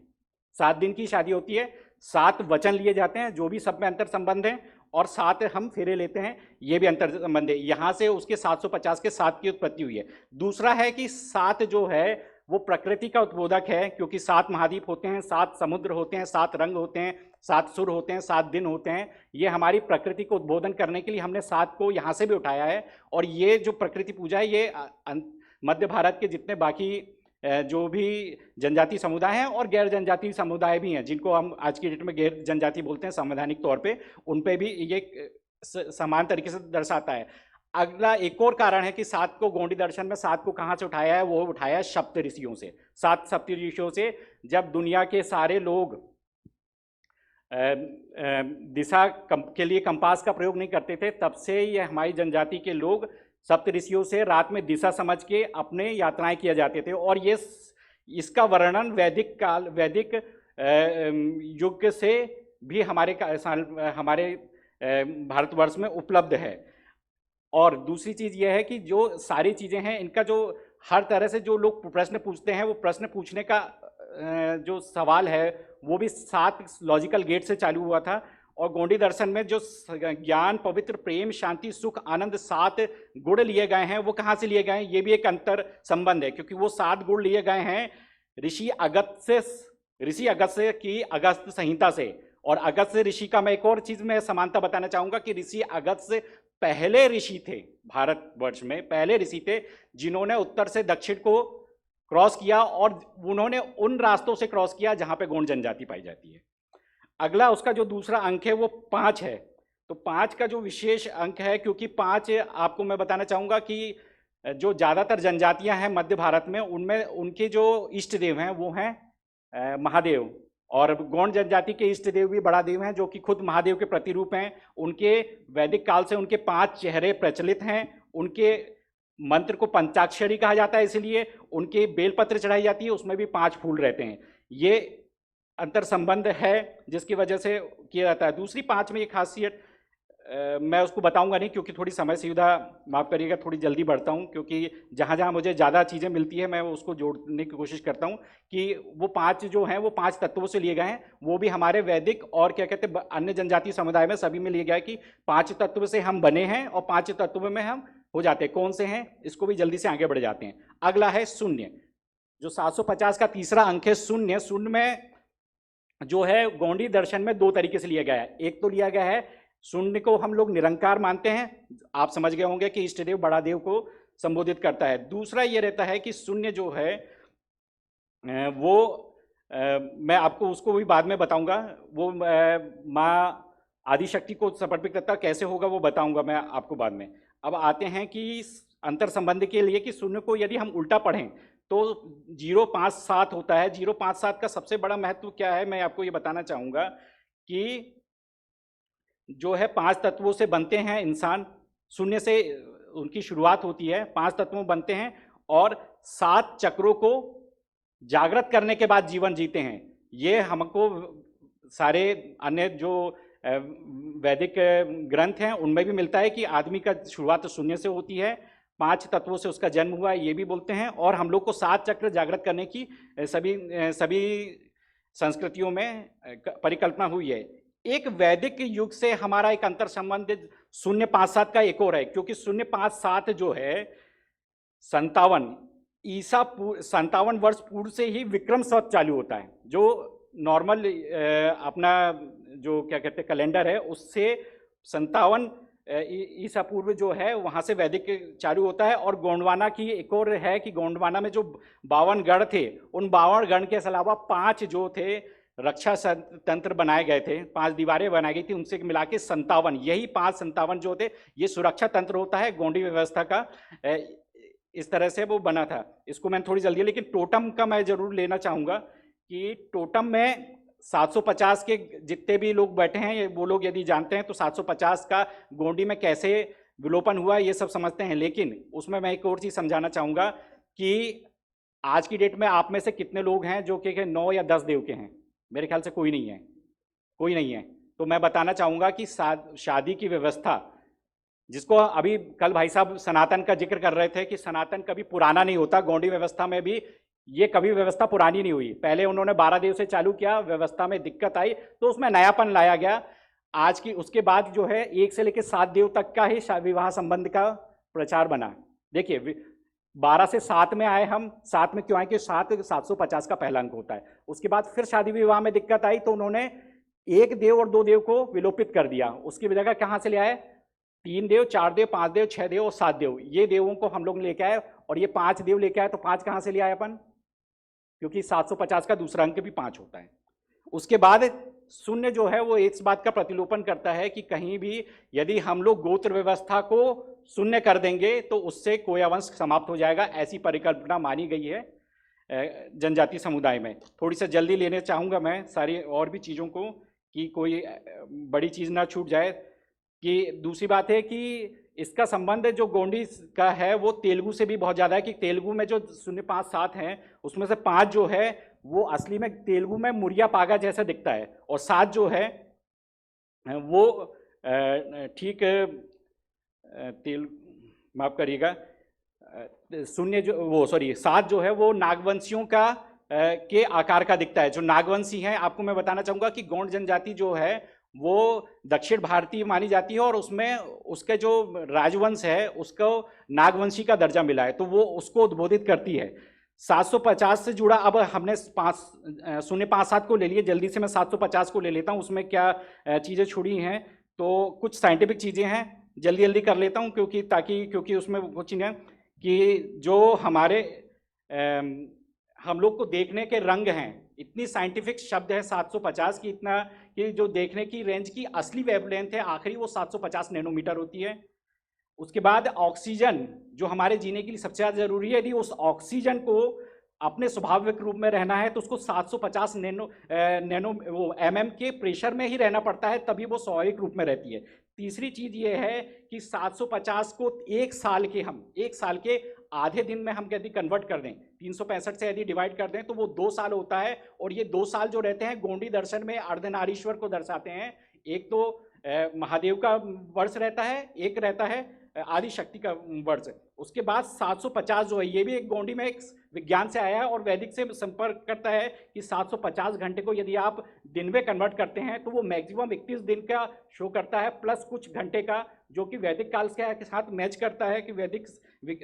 7 दिन की शादी होती है, 7 वचन लिए जाते हैं जो भी सब में अंतर संबंध है, और 7 हम फेरे लेते हैं, ये भी अंतर संबंध है। यहाँ से उसके 750 के 7 की उत्पत्ति हुई है। दूसरा है कि 7 जो है वो प्रकृति का उद्बोधक है, क्योंकि 7 महाद्वीप होते हैं, 7 समुद्र होते हैं, 7 रंग होते हैं, 7 सुर होते हैं, 7 दिन होते हैं। ये हमारी प्रकृति को उद्बोधन करने के लिए हमने 7 को यहाँ से भी उठाया है। और ये जो प्रकृति पूजा है ये मध्य भारत के जितने बाकी जो भी जनजाति समुदाय हैं और गैर जनजाति समुदाय भी हैं, जिनको हम आज की डेट में गैर जनजाति बोलते हैं संवैधानिक तौर पे, उन पे भी ये समान तरीके से दर्शाता है। अगला एक और कारण है कि 7 को गोंडी दर्शन में 7 को कहाँ से उठाया है? वो उठाया है सप्त ऋषियों से। 7 सप्त ऋषियों से जब दुनिया के सारे लोग दिशा के लिए कंपास का प्रयोग नहीं करते थे, तब से ये हमारी जनजाति के लोग सप्त ऋषियों से रात में दिशा समझ के अपने यात्राएं किया जाते थे। और ये इसका वर्णन वैदिक युग से भी हमारे भारतवर्ष में उपलब्ध है। और दूसरी चीज़ यह है कि जो सारी चीज़ें हैं इनका जो हर तरह से जो लोग प्रश्न पूछते हैं, वो प्रश्न पूछने का जो सवाल है वो भी 7 लॉजिकल गेट से चालू हुआ था। और गोंडी दर्शन में जो ज्ञान, पवित्र, प्रेम, शांति, सुख, आनंद 7 गुण लिए गए हैं, वो कहाँ से लिए गए हैं? ये भी एक अंतर संबंध है, क्योंकि वो 7 गुण लिए गए हैं ऋषि अगस्त्य की अगस्त संहिता से। और अगस्त्य ऋषि का मैं एक और चीज़ में समानता बताना चाहूँगा कि ऋषि अगस्त्य पहले ऋषि थे, भारतवर्ष में पहले ऋषि थे जिन्होंने उत्तर से दक्षिण को क्रॉस किया, और उन्होंने उन रास्तों से क्रॉस किया जहाँ पे गोंड जनजाति पाई जाती है। अगला उसका जो दूसरा अंक है वो 5 है। तो 5 का जो विशेष अंक है, क्योंकि 5 आपको मैं बताना चाहूँगा कि जो ज़्यादातर जनजातियाँ हैं मध्य भारत में, उनमें उनके जो इष्ट देव हैं वो हैं महादेव, और गौंड जनजाति के इष्ट देव भी बड़ा देव हैं, जो कि खुद महादेव के प्रतिरूप हैं। उनके वैदिक काल से उनके 5 चेहरे प्रचलित हैं। उनके मंत्र को पंचाक्षरी कहा जाता है, इसलिए उनके बेलपत्र चढ़ाई जाती है, उसमें भी 5 फूल रहते हैं। ये अंतर संबंध है जिसकी वजह से किया जाता है। दूसरी 5 में एक खासियत मैं उसको बताऊंगा नहीं, क्योंकि थोड़ी समय सुविधा, माफ़ करिएगा, थोड़ी जल्दी बढ़ता हूं, क्योंकि जहां जहां मुझे ज़्यादा चीज़ें मिलती है मैं उसको जोड़ने की कोशिश करता हूं कि वो 5 जो हैं वो 5 तत्वों से लिए गए हैं। वो भी हमारे वैदिक और क्या कहते हैं अन्य जनजातीय समुदाय में सभी में लिए गया है कि 5 तत्व से हम बने हैं और 5 तत्वों में हम हो जाते हैं। कौन से हैं, इसको भी जल्दी से आगे बढ़ जाते हैं। अगला है शून्य, जो 750 का तीसरा अंक है शून्य। शून्य में जो है गौंडी दर्शन में 2 तरीके से लिया गया है। एक तो लिया गया है, शून्य को हम लोग निरंकार मानते हैं, आप समझ गए होंगे कि इष्ट देव बड़ा देव को संबोधित करता है। दूसरा ये रहता है कि शून्य जो है वो मैं आपको उसको भी बाद में बताऊंगा, वो माँ आदिशक्ति को समर्पित करता, कैसे होगा वो बताऊंगा मैं आपको बाद में। अब आते हैं कि अंतर संबंध के लिए कि शून्य को यदि हम उल्टा पढ़ें तो 057 होता है। 057 का सबसे बड़ा महत्व क्या है, मैं आपको ये बताना चाहूँगा कि जो है 5 तत्वों से बनते हैं इंसान, शून्य से उनकी शुरुआत होती है, 5 तत्वों बनते हैं और 7 चक्रों को जागृत करने के बाद जीवन जीते हैं। ये हमको सारे अन्य जो वैदिक ग्रंथ हैं उनमें भी मिलता है कि आदमी का शुरुआत शून्य से होती है, 5 तत्वों से उसका जन्म हुआ है, ये भी बोलते हैं। और हम लोग को 7 चक्र जागृत करने की सभी संस्कृतियों में परिकल्पना हुई है। एक वैदिक युग से हमारा एक अंतर संबंध 057 का एक और है, क्योंकि 057 जो है 57 वर्ष पूर्व से ही विक्रम संवत चालू होता है। जो नॉर्मल अपना जो क्या कहते हैं कैलेंडर है उससे 57 ईसा पूर्व जो है वहाँ से वैदिक चालू होता है। और गोंडवाना की एक और है कि गोंडवाना में जो 52 गढ़ थे, उन 52 गढ़ के अलावा 5 जो थे रक्षा तंत्र बनाए गए थे, 5 दीवारें बनाई गई थी, उनसे मिला के 57, यही 5-57 जो थे ये सुरक्षा तंत्र होता है गौंडी व्यवस्था का। इस तरह से वो बना था। इसको मैंने थोड़ी जल्दी, लेकिन टोटम का मैं जरूर लेना चाहूँगा कि टोटम में 750 के जितने भी लोग बैठे हैं वो लोग यदि जानते हैं तो 750 का गोंडी में कैसे विलोपन हुआ ये सब समझते हैं। लेकिन उसमें मैं एक और चीज़ समझाना चाहूँगा कि आज की डेट में आप में से कितने लोग हैं जो कि 9 या 10 देव के हैं? मेरे ख्याल से कोई नहीं है, कोई नहीं है। तो मैं बताना चाहूँगा कि शादी की व्यवस्था, जिसको अभी कल भाई साहब सनातन का जिक्र कर रहे थे कि सनातन कभी पुराना नहीं होता, गौंडी व्यवस्था में भी ये कभी व्यवस्था पुरानी नहीं हुई। पहले उन्होंने 12 देव से चालू किया, व्यवस्था में दिक्कत आई तो उसमें नयापन लाया गया। आज की उसके बाद जो है 1 से लेकर 7 देव तक का ही विवाह संबंध का प्रचार बना। देखिए 12 से 7 में आए हम, 7 में क्यों आए कि 750 का पहला अंक होता है। उसके बाद फिर शादी विवाह में दिक्कत आई तो उन्होंने 1 देव और 2 देव को विलोपित कर दिया। उसकी जगह कहाँ से ले आए? 3 देव, 4 देव, 5 देव, 6 देव और 7 देव, ये देवों को हम लोग लेके आए। और ये 5 देव लेके आए तो 5 कहाँ से ले आए अपन? क्योंकि 750 का दूसरा अंक भी 5 होता है। उसके बाद शून्य जो है वो इस बात का प्रतिलोपन करता है कि कहीं भी यदि हम लोग गोत्र व्यवस्था को शून्य कर देंगे तो उससे कोया वंश समाप्त हो जाएगा, ऐसी परिकल्पना मानी गई है जनजातीय समुदाय में। थोड़ी सी जल्दी लेने चाहूँगा मैं सारी और भी चीज़ों को कि कोई बड़ी चीज़ ना छूट जाए। कि दूसरी बात है कि इसका संबंध जो गोंडी का है वो तेलुगु से भी बहुत ज़्यादा है। कि तेलुगु में जो 057 हैं उसमें से 5 जो है वो असली में तेलुगु में मुरिया पागा जैसा दिखता है, और 7 जो है वो ठीक माफ करिएगा 7 जो है वो नागवंशियों का के आकार का दिखता है। जो नागवंशी हैं, आपको मैं बताना चाहूँगा कि गौंड जनजाति जो है वो दक्षिण भारतीय मानी जाती है और उसमें उसके जो राजवंश है उसको नागवंशी का दर्जा मिला है, तो वो उसको उद्बोधित करती है। 750 से जुड़ा, अब हमने 057 को ले लिए, जल्दी से मैं 750 को ले लेता हूँ, उसमें क्या चीज़ें छुड़ी हैं तो कुछ साइंटिफिक चीज़ें हैं, जल्दी जल्दी कर लेता हूँ क्योंकि उसमें कुछ नहीं है कि जो हमारे हम लोग को देखने के रंग हैं, इतनी साइंटिफिक शब्द है 750 की, इतना कि जो देखने की रेंज की असली वेवलेंथ है आखिरी वो 750 नैनोमीटर होती है। उसके बाद ऑक्सीजन जो हमारे जीने के लिए सबसे ज़्यादा जरूरी है, यदि उस ऑक्सीजन को अपने स्वाभाविक रूप में रहना है तो उसको 750 नैनो वो mm के प्रेशर में ही रहना पड़ता है, तभी वो स्वाभाविक रूप में रहती है। तीसरी चीज ये है कि 750 को एक साल के आधे दिन में हम यदि कन्वर्ट कर दें, 365 से यदि डिवाइड कर दें तो वो 2 साल होता है। और ये 2 साल जो रहते हैं गोंडी दर्शन में अर्धनारीश्वर को दर्शाते हैं। एक तो महादेव का वर्ष रहता है, एक रहता है आदि शक्ति का वर्ष। उसके बाद 750 जो है ये भी एक गोंडी में एक विज्ञान से आया है और वैदिक से संपर्क करता है कि 750 घंटे को यदि आप दिन में कन्वर्ट करते हैं तो वो मैक्सिमम 31 दिन का शो करता है, प्लस कुछ घंटे का, जो कि वैदिक काल के साथ मैच करता है कि वैदिक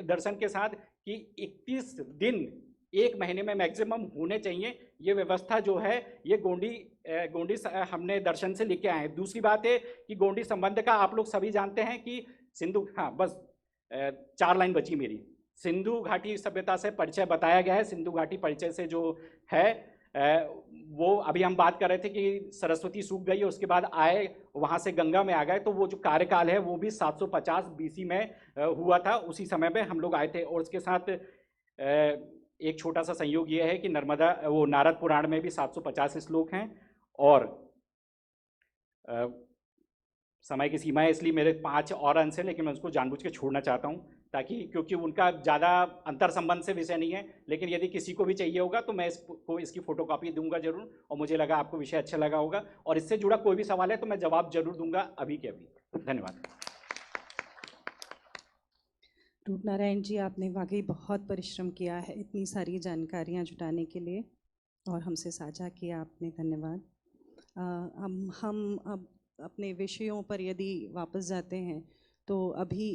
दर्शन के साथ, कि 31 दिन एक महीने में मैक्सिमम होने चाहिए। ये व्यवस्था जो है ये गोंडी हमने दर्शन से लेके आए हैं। दूसरी बात है कि गोंडी संबंध का आप लोग सभी जानते हैं कि सिंधु, हाँ बस 4 लाइन बची मेरी। सिंधु घाटी सभ्यता से परिचय बताया गया है। सिंधु घाटी परिचय से जो है वो अभी हम बात कर रहे थे कि सरस्वती सूख गई, उसके बाद आए वहाँ से गंगा में आ गए, तो वो जो कार्यकाल है वो भी 750 BC में हुआ था। उसी समय में हम लोग आए थे। और उसके साथ एक छोटा सा संयोग ये है कि नारद पुराण में भी 750 श्लोक हैं। और समय की सीमा है इसलिए मेरे 5 और अंश हैं, लेकिन मैं उसको जानबूझ के छोड़ना चाहता हूँ ताकि, क्योंकि उनका ज़्यादा अंतर संबंध से विषय नहीं है, लेकिन यदि किसी को भी चाहिए होगा तो मैं इसकी फोटोकॉपी दूंगा जरूर। और मुझे लगा आपको विषय अच्छा लगा होगा और इससे जुड़ा कोई भी सवाल है तो मैं जवाब जरूर दूंगा अभी के अभी। धन्यवाद। रूपनारायण जी, आपने वाकई बहुत परिश्रम किया है इतनी सारी जानकारियाँ जुटाने के लिए और हमसे साझा किया आपने, धन्यवाद। हम अब अपने विषयों पर यदि वापस जाते हैं तो अभी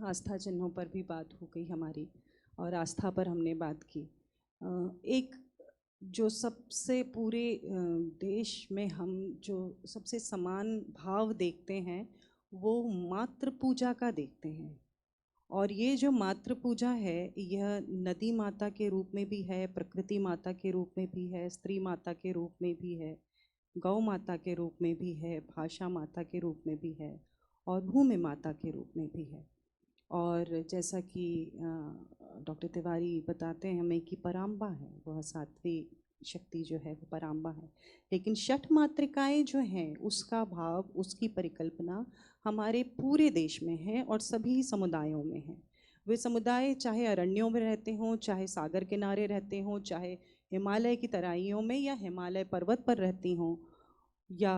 आस्था चिन्हों पर भी बात हो गई हमारी और आस्था पर हमने बात की। एक जो सबसे पूरे देश में हम जो सबसे समान भाव देखते हैं वो मातृ पूजा का देखते हैं। और ये जो मातृ पूजा है यह नदी माता के रूप में भी है, प्रकृति माता के रूप में भी है, स्त्री माता के रूप में भी है, गौ माता के रूप में भी है, भाषा माता के रूप में भी है और भूमि माता के रूप में भी है। और जैसा कि डॉक्टर तिवारी बताते हैं हमें कि पराम्बा है, वह 7वीं शक्ति जो है वो पराम्बा है। लेकिन षठ मातृकाएँ जो हैं उसका भाव, उसकी परिकल्पना हमारे पूरे देश में है और सभी समुदायों में है। वे समुदाय चाहे अरण्यों में रहते हों, चाहे सागर किनारे रहते हों, चाहे हिमालय की तराइयों में या हिमालय पर्वत पर रहती हों या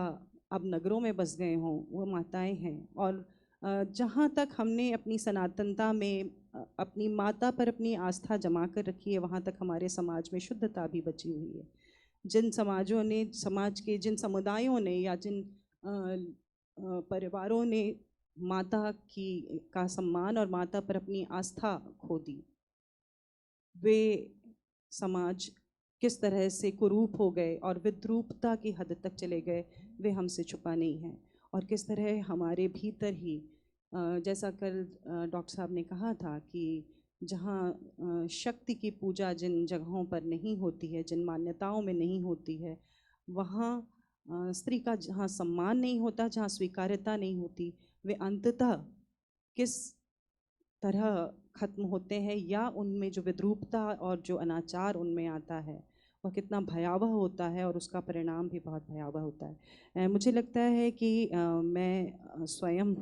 अब नगरों में बस गए हों, वो माताएं हैं। और जहाँ तक हमने अपनी सनातनता में अपनी माता पर अपनी आस्था जमा कर रखी है वहाँ तक हमारे समाज में शुद्धता भी बची हुई है। जिन समाजों ने, समाज के जिन समुदायों ने या जिन परिवारों ने माता का सम्मान और माता पर अपनी आस्था खो दी, वे समाज किस तरह से कुरूप हो गए और विद्रूपता की हद तक चले गए वे हमसे छुपा नहीं है। और किस तरह हमारे भीतर ही जैसा कल डॉक्टर साहब ने कहा था कि जहाँ शक्ति की पूजा जिन जगहों पर नहीं होती है, जिन मान्यताओं में नहीं होती है, वहाँ स्त्री का जहाँ सम्मान नहीं होता, जहाँ स्वीकार्यता नहीं होती, वे अंततः किस तरह खत्म होते हैं या उनमें जो विद्रूपता और जो अनाचार उनमें आता है वह कितना भयावह होता है और उसका परिणाम भी बहुत भयावह होता है। मुझे लगता है कि मैं स्वयं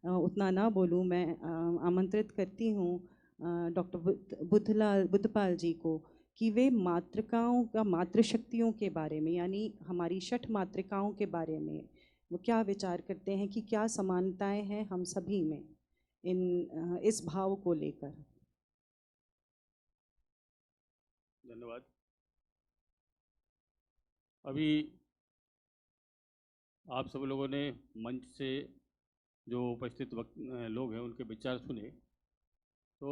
उतना ना बोलूं, मैं आमंत्रित करती हूँ डॉक्टर बुद्धपाल जी को कि वे मातृकाओं का, मातृशक्तियों के बारे में, यानी हमारी षठ मातृकाओं के बारे में वो क्या विचार करते हैं कि क्या समानताएं हैं हम सभी में इस भाव को लेकर। धन्यवाद। अभी आप सब लोगों ने मंच से जो उपस्थित लोग हैं उनके विचार सुने, तो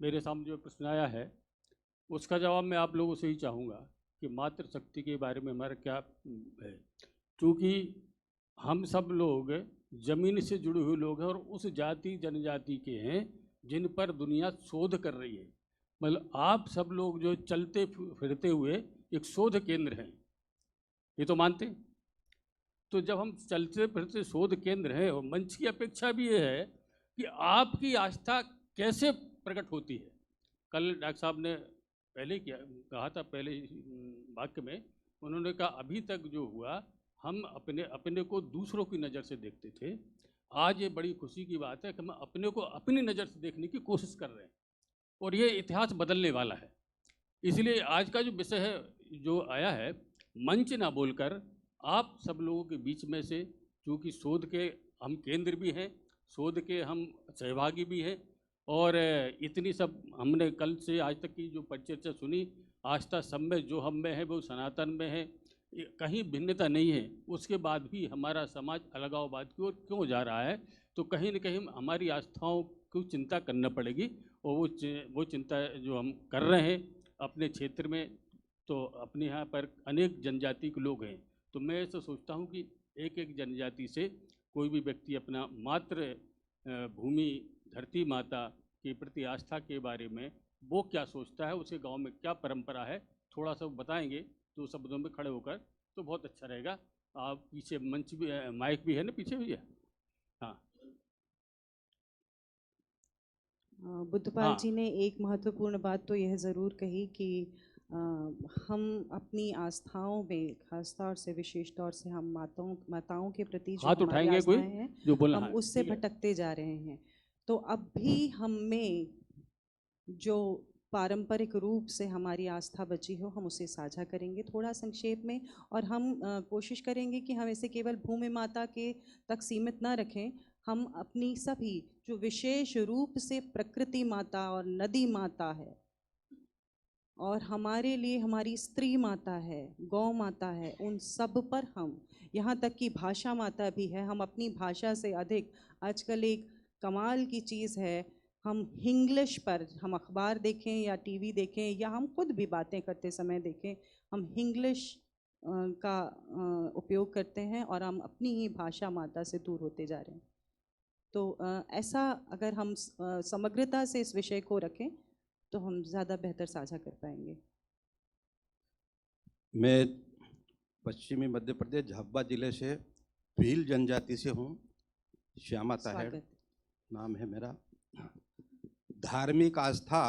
मेरे सामने जो प्रश्न आया है उसका जवाब मैं आप लोगों से ही चाहूँगा कि मातृशक्ति के बारे में हमारा क्या है। क्योंकि हम सब लोग ज़मीन से जुड़े हुए लोग हैं और उस जाति जनजाति के हैं जिन पर दुनिया शोध कर रही है। मतलब आप सब लोग जो चलते फिरते हुए एक शोध केंद्र हैं, ये तो मानते हैं। तो जब हम चलते फिरते शोध केंद्र हैं और मंच की अपेक्षा भी ये है कि आपकी आस्था कैसे प्रकट होती है, कल डॉक्टर साहब ने पहले किया कहा था, पहले वाक्य में उन्होंने कहा अभी तक जो हुआ हम अपने अपने को दूसरों की नज़र से देखते थे। आज ये बड़ी खुशी की बात है कि हम अपने को अपनी नज़र से देखने की कोशिश कर रहे हैं और ये इतिहास बदलने वाला है। इसलिए आज का जो विषय है जो आया है, मंच ना बोलकर आप सब लोगों के बीच में से, चूँकि शोध के हम केंद्र भी हैं, शोध के हम सहभागी भी हैं और इतनी सब हमने कल से आज तक की जो परिचर्चा सुनी, आस्था सब में जो हम में है वो सनातन में है, कहीं भिन्नता नहीं है। उसके बाद भी हमारा समाज अलगाववाद की ओर क्यों जा रहा है? तो कहीं न कहीं हमारी आस्थाओं की चिंता करना पड़ेगी और वो चिंता जो हम कर रहे हैं अपने क्षेत्र में, तो अपने यहाँ पर अनेक जनजाति के लोग हैं। तो मैं ऐसा सोचता हूँ कि एक एक जनजाति से कोई भी व्यक्ति अपना मातृ भूमि धरती माता के प्रति आस्था के बारे में वो क्या सोचता है, उसके गांव में क्या परंपरा है, थोड़ा सा बताएंगे तो शब्दों में खड़े होकर, तो बहुत अच्छा रहेगा। आप पीछे मंच भी माइक भी है ना, पीछे भी है। हाँ बुद्धपाल हाँ जी ने एक महत्वपूर्ण बात तो यह ज़रूर कही कि हम अपनी आस्थाओं में खास तौर से, विशेष तौर से हम माताओं के प्रति जो हाथ हमारी उठाएंगे कोई आस्थाएं हैं, जो बोलना हम है, उससे ठीक है। भटकते जा रहे हैं। तो अब भी हम में जो पारंपरिक रूप से हमारी आस्था बची हो, हम उसे साझा करेंगे थोड़ा संक्षेप में, और हम कोशिश करेंगे कि हम इसे केवल भूमि माता के तक सीमित ना रखें। हम अपनी सभी जो विशेष रूप से प्रकृति माता और नदी माता है, और हमारे लिए हमारी स्त्री माता है, गौ माता है, उन सब पर हम, यहाँ तक कि भाषा माता भी है, हम अपनी भाषा से अधिक, आजकल एक कमाल की चीज़ है, हम हिंग्लिश पर, हम अखबार देखें या टीवी देखें या हम खुद भी बातें करते समय देखें, हम हिंग्लिश का उपयोग करते हैं और हम अपनी ही भाषा माता से दूर होते जा रहे हैं। तो ऐसा अगर हम समग्रता से इस विषय को रखें तो हम ज़्यादा बेहतर साझा कर पाएंगे। मैं पश्चिमी मध्य प्रदेश झाबुआ जिले से भील जनजाति से हूँ। श्यामा ताहेड़ स्वागत। नाम है मेरा। धार्मिक आस्था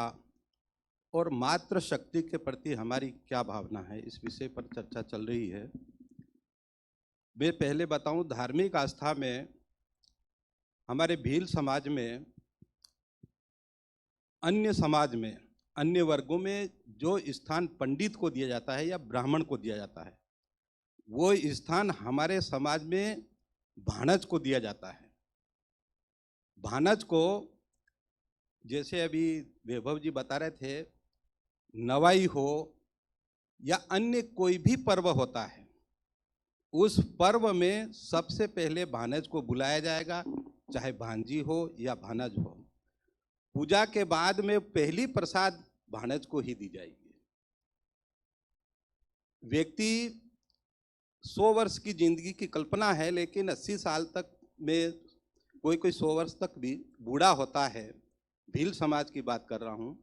और मातृ शक्ति के प्रति हमारी क्या भावना है, इस विषय पर चर्चा चल रही है। मैं पहले बताऊं, धार्मिक आस्था में हमारे भील समाज में, अन्य समाज में, अन्य वर्गों में जो स्थान पंडित को दिया जाता है या ब्राह्मण को दिया जाता है, वो स्थान हमारे समाज में भानज को दिया जाता है। भानज को, जैसे अभी वैभव जी बता रहे थे, नवाई हो या अन्य कोई भी पर्व होता है, उस पर्व में सबसे पहले भानज को बुलाया जाएगा, चाहे भांजी हो या भानज हो। पूजा के बाद में पहली प्रसाद भानज को ही दी जाएगी। व्यक्ति 100 वर्ष की जिंदगी की कल्पना है, लेकिन 80 साल तक में कोई 100 वर्ष तक भी बूढ़ा होता है। भील समाज की बात कर रहा हूँ,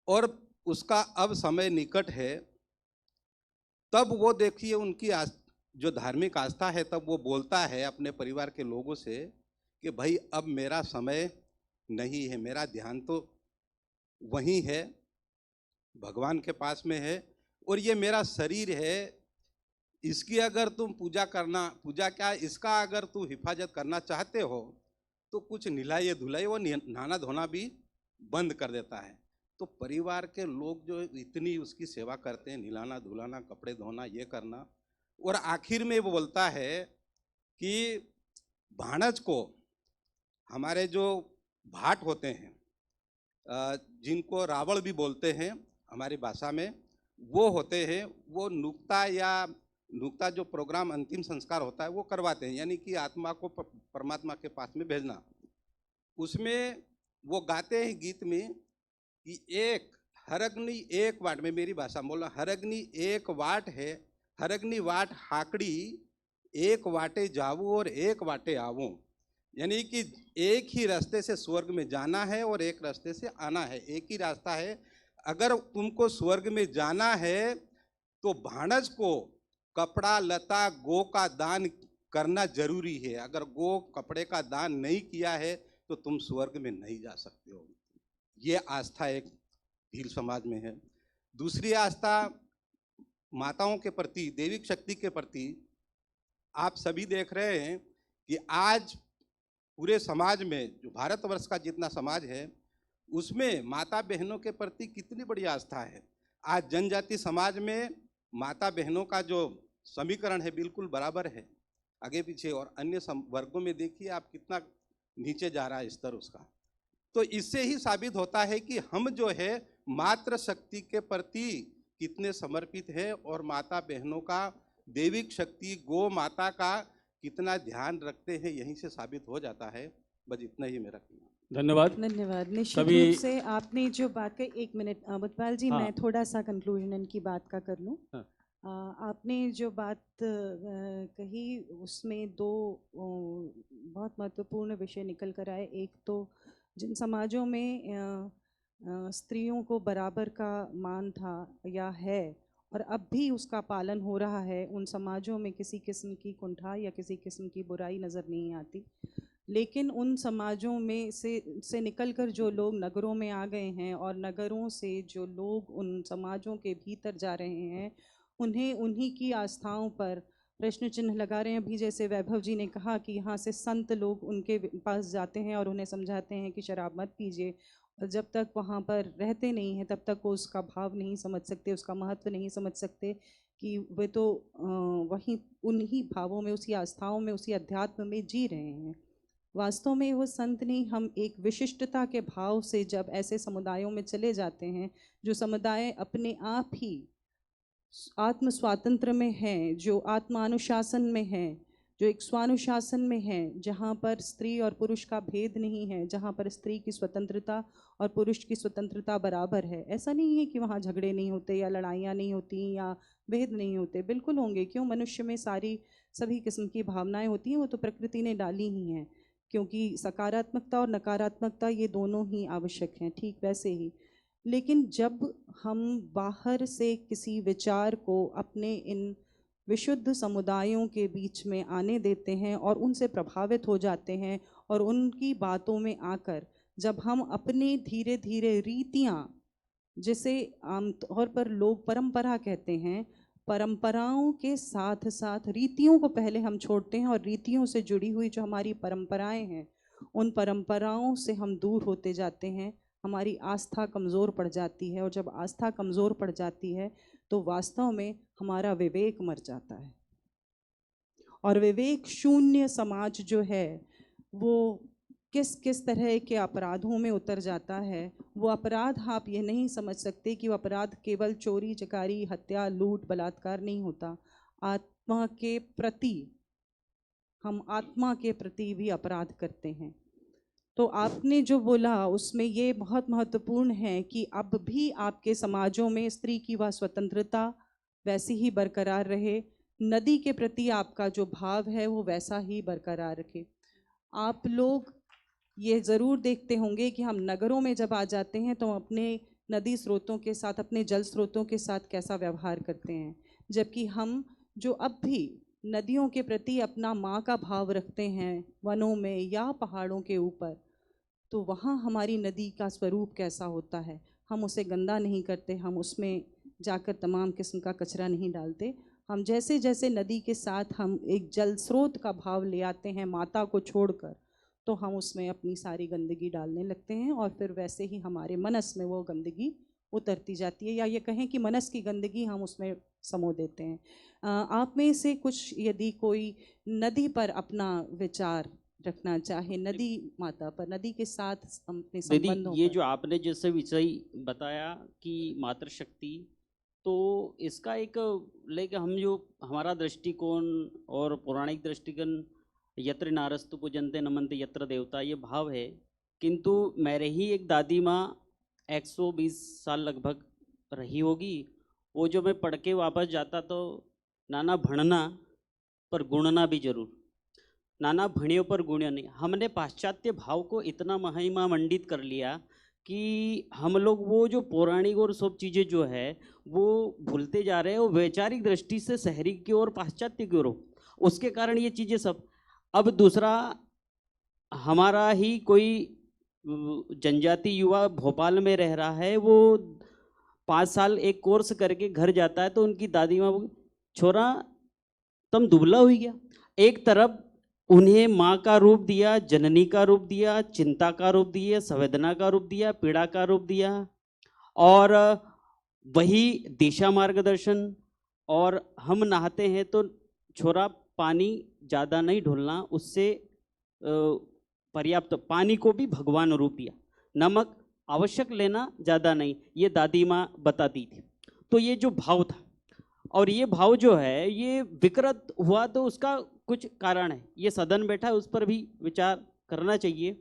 और उसका अब समय निकट है। तब वो देखिए उनकी जो धार्मिक आस्था है, तब वो बोलता है अपने परिवार के लोगों से कि भाई अब मेरा समय नहीं है, मेरा ध्यान तो वहीं है, भगवान के पास में है, और ये मेरा शरीर है, इसकी अगर तुम पूजा क्या, इसका अगर तू हिफाजत करना चाहते हो तो कुछ निलाइए धुलाइए, वो नहाना धोना भी बंद कर देता है। तो परिवार के लोग जो इतनी उसकी सेवा करते हैं, निलाना धुलाना, कपड़े धोना, ये करना, और आखिर में वो बोलता है कि भानज को, हमारे जो भाट होते हैं, जिनको रावण भी बोलते हैं हमारी भाषा में, वो होते हैं, वो नुक्ता जो प्रोग्राम अंतिम संस्कार होता है वो करवाते हैं, यानी कि आत्मा को परमात्मा के पास में भेजना। उसमें वो गाते हैं गीत में कि हरग्नि एक वाट में, मेरी भाषा बोला, हरग्नि एक वाट है, हरग्नि वाट हाकड़ी, एक वाटे जाऊँ और एक वाटे आऊँ। यानी कि एक ही रास्ते से स्वर्ग में जाना है और एक रास्ते से आना है, एक ही रास्ता है। अगर तुमको स्वर्ग में जाना है तो भानज को कपड़ा लता गो का दान करना जरूरी है। अगर गो कपड़े का दान नहीं किया है तो तुम स्वर्ग में नहीं जा सकते हो। ये आस्था एक भील समाज में है। दूसरी आस्था माताओं के प्रति, दैविक शक्ति के प्रति आप सभी देख रहे हैं कि आज पूरे समाज में, जो भारतवर्ष का जितना समाज है, उसमें माता बहनों के प्रति कितनी बड़ी आस्था है। आज जनजाति समाज में माता बहनों का जो समीकरण है बिल्कुल बराबर है, आगे पीछे, और अन्य वर्गों में देखिए आप कितना नीचे जा रहा है स्तर उसका। तो इससे ही साबित होता है कि हम जो है मातृ शक्ति के प्रति कितने समर्पित हैं और माता बहनों का, दैविक शक्ति गो माता का कितना ध्यान रखते हैं, यहीं से साबित हो जाता है। बस इतना ही मेरा कहना। धन्यवाद। धन्यवाद। निश्चित कभी- रूप से आपने जो बात कही, एक मिनट मुतपाल जी, हाँ। मैं थोड़ा सा कंक्लूजन इनकी बात का कर लूँ। हाँ। आपने जो बात कही उसमें दो बहुत महत्वपूर्ण विषय निकल कर आए। एक तो जिन समाजों में स्त्रियों को बराबर का मान था या है और अब भी उसका पालन हो रहा है, उन समाजों में किसी किस्म की कुंठा या किसी किस्म की बुराई नज़र नहीं आती। लेकिन उन समाजों में से निकलकर जो लोग नगरों में आ गए हैं और नगरों से जो लोग उन समाजों के भीतर जा रहे हैं, उन्हें उन्हीं की आस्थाओं पर प्रश्न चिन्ह लगा रहे हैं। अभी जैसे वैभव जी ने कहा कि यहाँ से संत लोग उनके पास जाते हैं और उन्हें समझाते हैं कि शराब मत पीजिए, और जब तक वहाँ पर रहते नहीं हैं तब तक वो उसका भाव नहीं समझ सकते, उसका महत्व नहीं समझ सकते कि वे तो वहीं उन्हीं भावों में, उसी आस्थाओं में, उसी अध्यात्म में जी रहे हैं। वास्तव में वो संत नहीं, हम एक विशिष्टता के भाव से जब ऐसे समुदायों में चले जाते हैं, जो समुदाय अपने आप ही आत्म स्वातंत्र में हैं, जो आत्मानुशासन में हैं, जो एक स्वानुशासन में हैं, जहाँ पर स्त्री और पुरुष का भेद नहीं है, जहाँ पर स्त्री की स्वतंत्रता और पुरुष की स्वतंत्रता बराबर है। ऐसा नहीं है कि वहाँ झगड़े नहीं होते या लड़ाइयाँ नहीं होती या भेद नहीं होते, बिल्कुल होंगे। क्यों? मनुष्य में सभी किस्म की भावनाएं होती हैं, वो तो प्रकृति ने डाली ही हैं, क्योंकि सकारात्मकता और नकारात्मकता ये दोनों ही आवश्यक हैं। ठीक वैसे ही, लेकिन जब हम बाहर से किसी विचार को अपने इन विशुद्ध समुदायों के बीच में आने देते हैं और उनसे प्रभावित हो जाते हैं, और उनकी बातों में आकर जब हम अपने धीरे धीरे रीतियाँ, जिसे आमतौर पर लोग परंपरा कहते हैं, परंपराओं के साथ साथ रीतियों को पहले हम छोड़ते हैं और रीतियों से जुड़ी हुई जो हमारी परंपराएं हैं, उन परंपराओं से हम दूर होते जाते हैं। हमारी आस्था कमज़ोर पड़ जाती है, और जब आस्था कमज़ोर पड़ जाती है तो वास्तव में हमारा विवेक मर जाता है, और विवेक शून्य समाज जो है वो किस किस तरह के अपराधों में उतर जाता है। वो अपराध आप ये नहीं समझ सकते कि वो अपराध केवल चोरी चकारी, हत्या, लूट, बलात्कार नहीं होता। आत्मा के प्रति, हम आत्मा के प्रति भी अपराध करते हैं। तो आपने जो बोला उसमें ये बहुत महत्वपूर्ण है कि अब भी आपके समाजों में स्त्री की वह स्वतंत्रता वैसी ही बरकरार रहे, नदी के प्रति आपका जो भाव है वो वैसा ही बरकरार रखे। आप लोग ये ज़रूर देखते होंगे कि हम नगरों में जब आ जाते हैं तो अपने नदी स्रोतों के साथ, अपने जल स्रोतों के साथ कैसा व्यवहार करते हैं, जबकि हम जो अब भी नदियों के प्रति अपना माँ का भाव रखते हैं वनों में या पहाड़ों के ऊपर, तो वहाँ हमारी नदी का स्वरूप कैसा होता है। हम उसे गंदा नहीं करते, हम उसमें जाकर तमाम किस्म का कचरा नहीं डालते। हम जैसे जैसे नदी के साथ हम एक जल स्रोत का भाव ले आते हैं माता को छोड़कर, तो हम उसमें अपनी सारी गंदगी डालने लगते हैं, और फिर वैसे ही हमारे मनस में वो गंदगी उतरती जाती है, या ये कहें कि मनस की गंदगी हम उसमें समो देते हैं। आप में से कुछ यदि कोई नदी पर अपना विचार रखना चाहे, नदी माता पर, नदी के साथ अपने दीदी, संबंधों ये पर। जो आपने जैसे विषय बताया कि मातृशक्ति, तो इसका एक लेके हम जो हमारा दृष्टिकोण और पौराणिक दृष्टिकोण, यत्र नारस्तु पूजन्ते नमन्ते यत्र देवता, ये भाव है। किंतु मेरे ही एक दादी माँ 120 साल लगभग रही होगी, वो जो मैं पढ़ के वापस जाता तो नाना भणना पर गुणना भी जरूर, नाना भणियों पर गुण्य नहीं। हमने पाश्चात्य भाव को इतना महिमा मंडित कर लिया कि हम लोग वो जो पौराणिक और सब चीज़ें जो है वो भूलते जा रहे हैं, वो वैचारिक दृष्टि से शहरी की ओर, पाश्चात्य की ओर, उसके कारण ये चीज़ें सब। अब दूसरा, हमारा ही कोई जनजाति युवा भोपाल में रह रहा है, वो 5 साल एक कोर्स करके घर जाता है तो उनकी दादी माँ बोली, छोरा तुम दुबला हो गया। एक तरफ उन्हें माँ का रूप दिया, जननी का रूप दिया, चिंता का रूप दिया, संवेदना का रूप दिया, पीड़ा का रूप दिया, और वही दिशा मार्गदर्शन। और हम नहाते हैं तो छोरा पानी ज़्यादा नहीं ढोलना, उससे पर्याप्त, पानी को भी भगवान रूप दिया, नमक आवश्यक लेना, ज़्यादा नहीं, ये दादी माँ बताती थी। तो ये जो भाव था, और ये भाव जो है ये विकृत हुआ तो उसका कुछ कारण है, ये सदन बैठा है उस पर भी विचार करना चाहिए।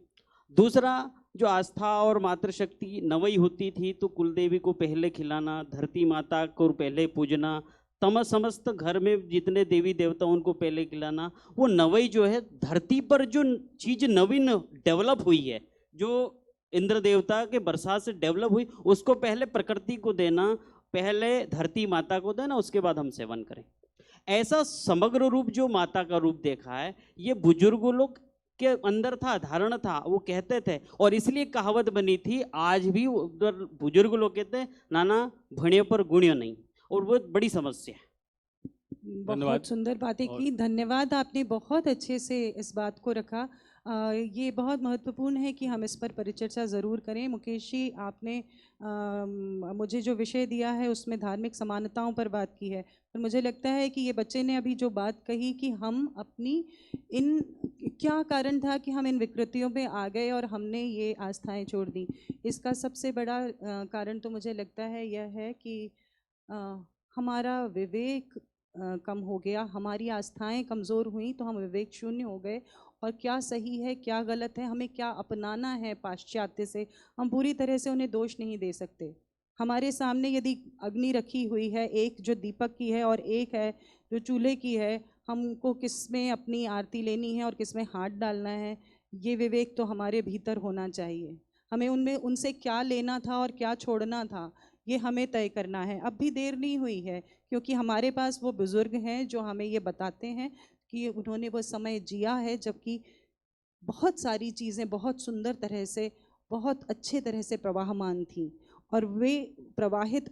दूसरा, जो आस्था और मातृशक्ति नवई होती थी तो कुलदेवी को पहले खिलाना, धरती माता को पहले पूजना, समस्त घर में जितने देवी देवता उनको पहले खिलाना, वो नवई जो है धरती पर जो चीज़ नवीन डेवलप हुई है, जो इंद्र देवता के बरसात से डेवलप हुई, उसको पहले प्रकृति को देना, पहले धरती माता को देना, उसके बाद हम सेवन करें। ऐसा समग्र रूप जो माता का रूप देखा है, ये बुजुर्गों लोग के अंदर था, धारणा था, वो कहते थे, और इसलिए कहावत बनी थी, आज भी उधर बुजुर्ग लोग कहते हैं नाना भणियों पर गुणियों नहीं, और वो बड़ी समस्या है। बहुत सुंदर बातें की, धन्यवाद। आपने बहुत अच्छे से इस बात को रखा। ये बहुत महत्वपूर्ण है कि हम इस पर परिचर्चा ज़रूर करें। मुकेश जी, आपने मुझे जो विषय दिया है उसमें धार्मिक समानताओं पर बात की है, पर मुझे लगता है कि ये बच्चे ने अभी जो बात कही कि हम अपनी इन, क्या कारण था कि हम इन विकृतियों पे आ गए और हमने ये आस्थाएं छोड़ दी, इसका सबसे बड़ा कारण तो मुझे लगता है यह है कि हमारा विवेक कम हो गया, हमारी आस्थाएं कमज़ोर हुई तो हम विवेक शून्य हो गए, और क्या सही है क्या गलत है, हमें क्या अपनाना है पाश्चात्य से, हम पूरी तरह से उन्हें दोष नहीं दे सकते। हमारे सामने यदि अग्नि रखी हुई है, एक जो दीपक की है और एक है जो चूल्हे की है, हमको किस में अपनी आरती लेनी है और किस में हाथ डालना है, ये विवेक तो हमारे भीतर होना चाहिए। हमें उनमें उनसे क्या लेना था और क्या छोड़ना था, ये हमें तय करना है। अब भी देर नहीं हुई है, क्योंकि हमारे पास वो बुज़ुर्ग हैं जो हमें ये बताते हैं कि उन्होंने वो समय जिया है जबकि बहुत सारी चीज़ें बहुत सुंदर तरह से, बहुत अच्छे तरह से प्रवाहमान थीं, और वे प्रवाहित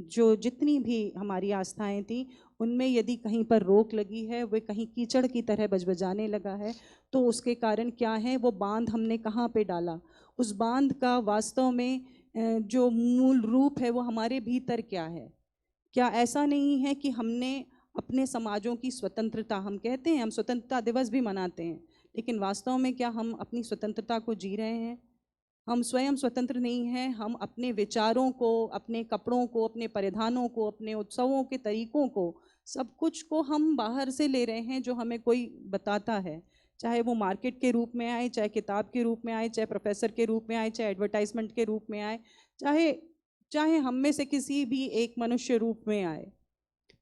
जो जितनी भी हमारी आस्थाएं थीं उनमें यदि कहीं पर रोक लगी है, वे कहीं कीचड़ की तरह बजबजाने लगा है, तो उसके कारण क्या है, वो बांध हमने कहाँ पे डाला, उस बांध का वास्तव में जो मूल रूप है वो हमारे भीतर क्या है। क्या ऐसा नहीं है कि हमने अपने समाजों की स्वतंत्रता, हम कहते हैं हम स्वतंत्रता दिवस भी मनाते हैं, लेकिन वास्तव में क्या हम अपनी स्वतंत्रता को जी रहे हैं? हम स्वयं स्वतंत्र नहीं हैं, हम अपने विचारों को, अपने कपड़ों को, अपने परिधानों को, अपने उत्सवों के तरीकों को, सब कुछ को हम बाहर से ले रहे हैं जो हमें कोई बताता है, चाहे वो मार्केट के रूप में आए, चाहे किताब के रूप में आए, चाहे प्रोफेसर के रूप में आए, चाहे एडवर्टाइजमेंट के रूप में आए, चाहे हम में से किसी भी एक मनुष्य रूप में आए,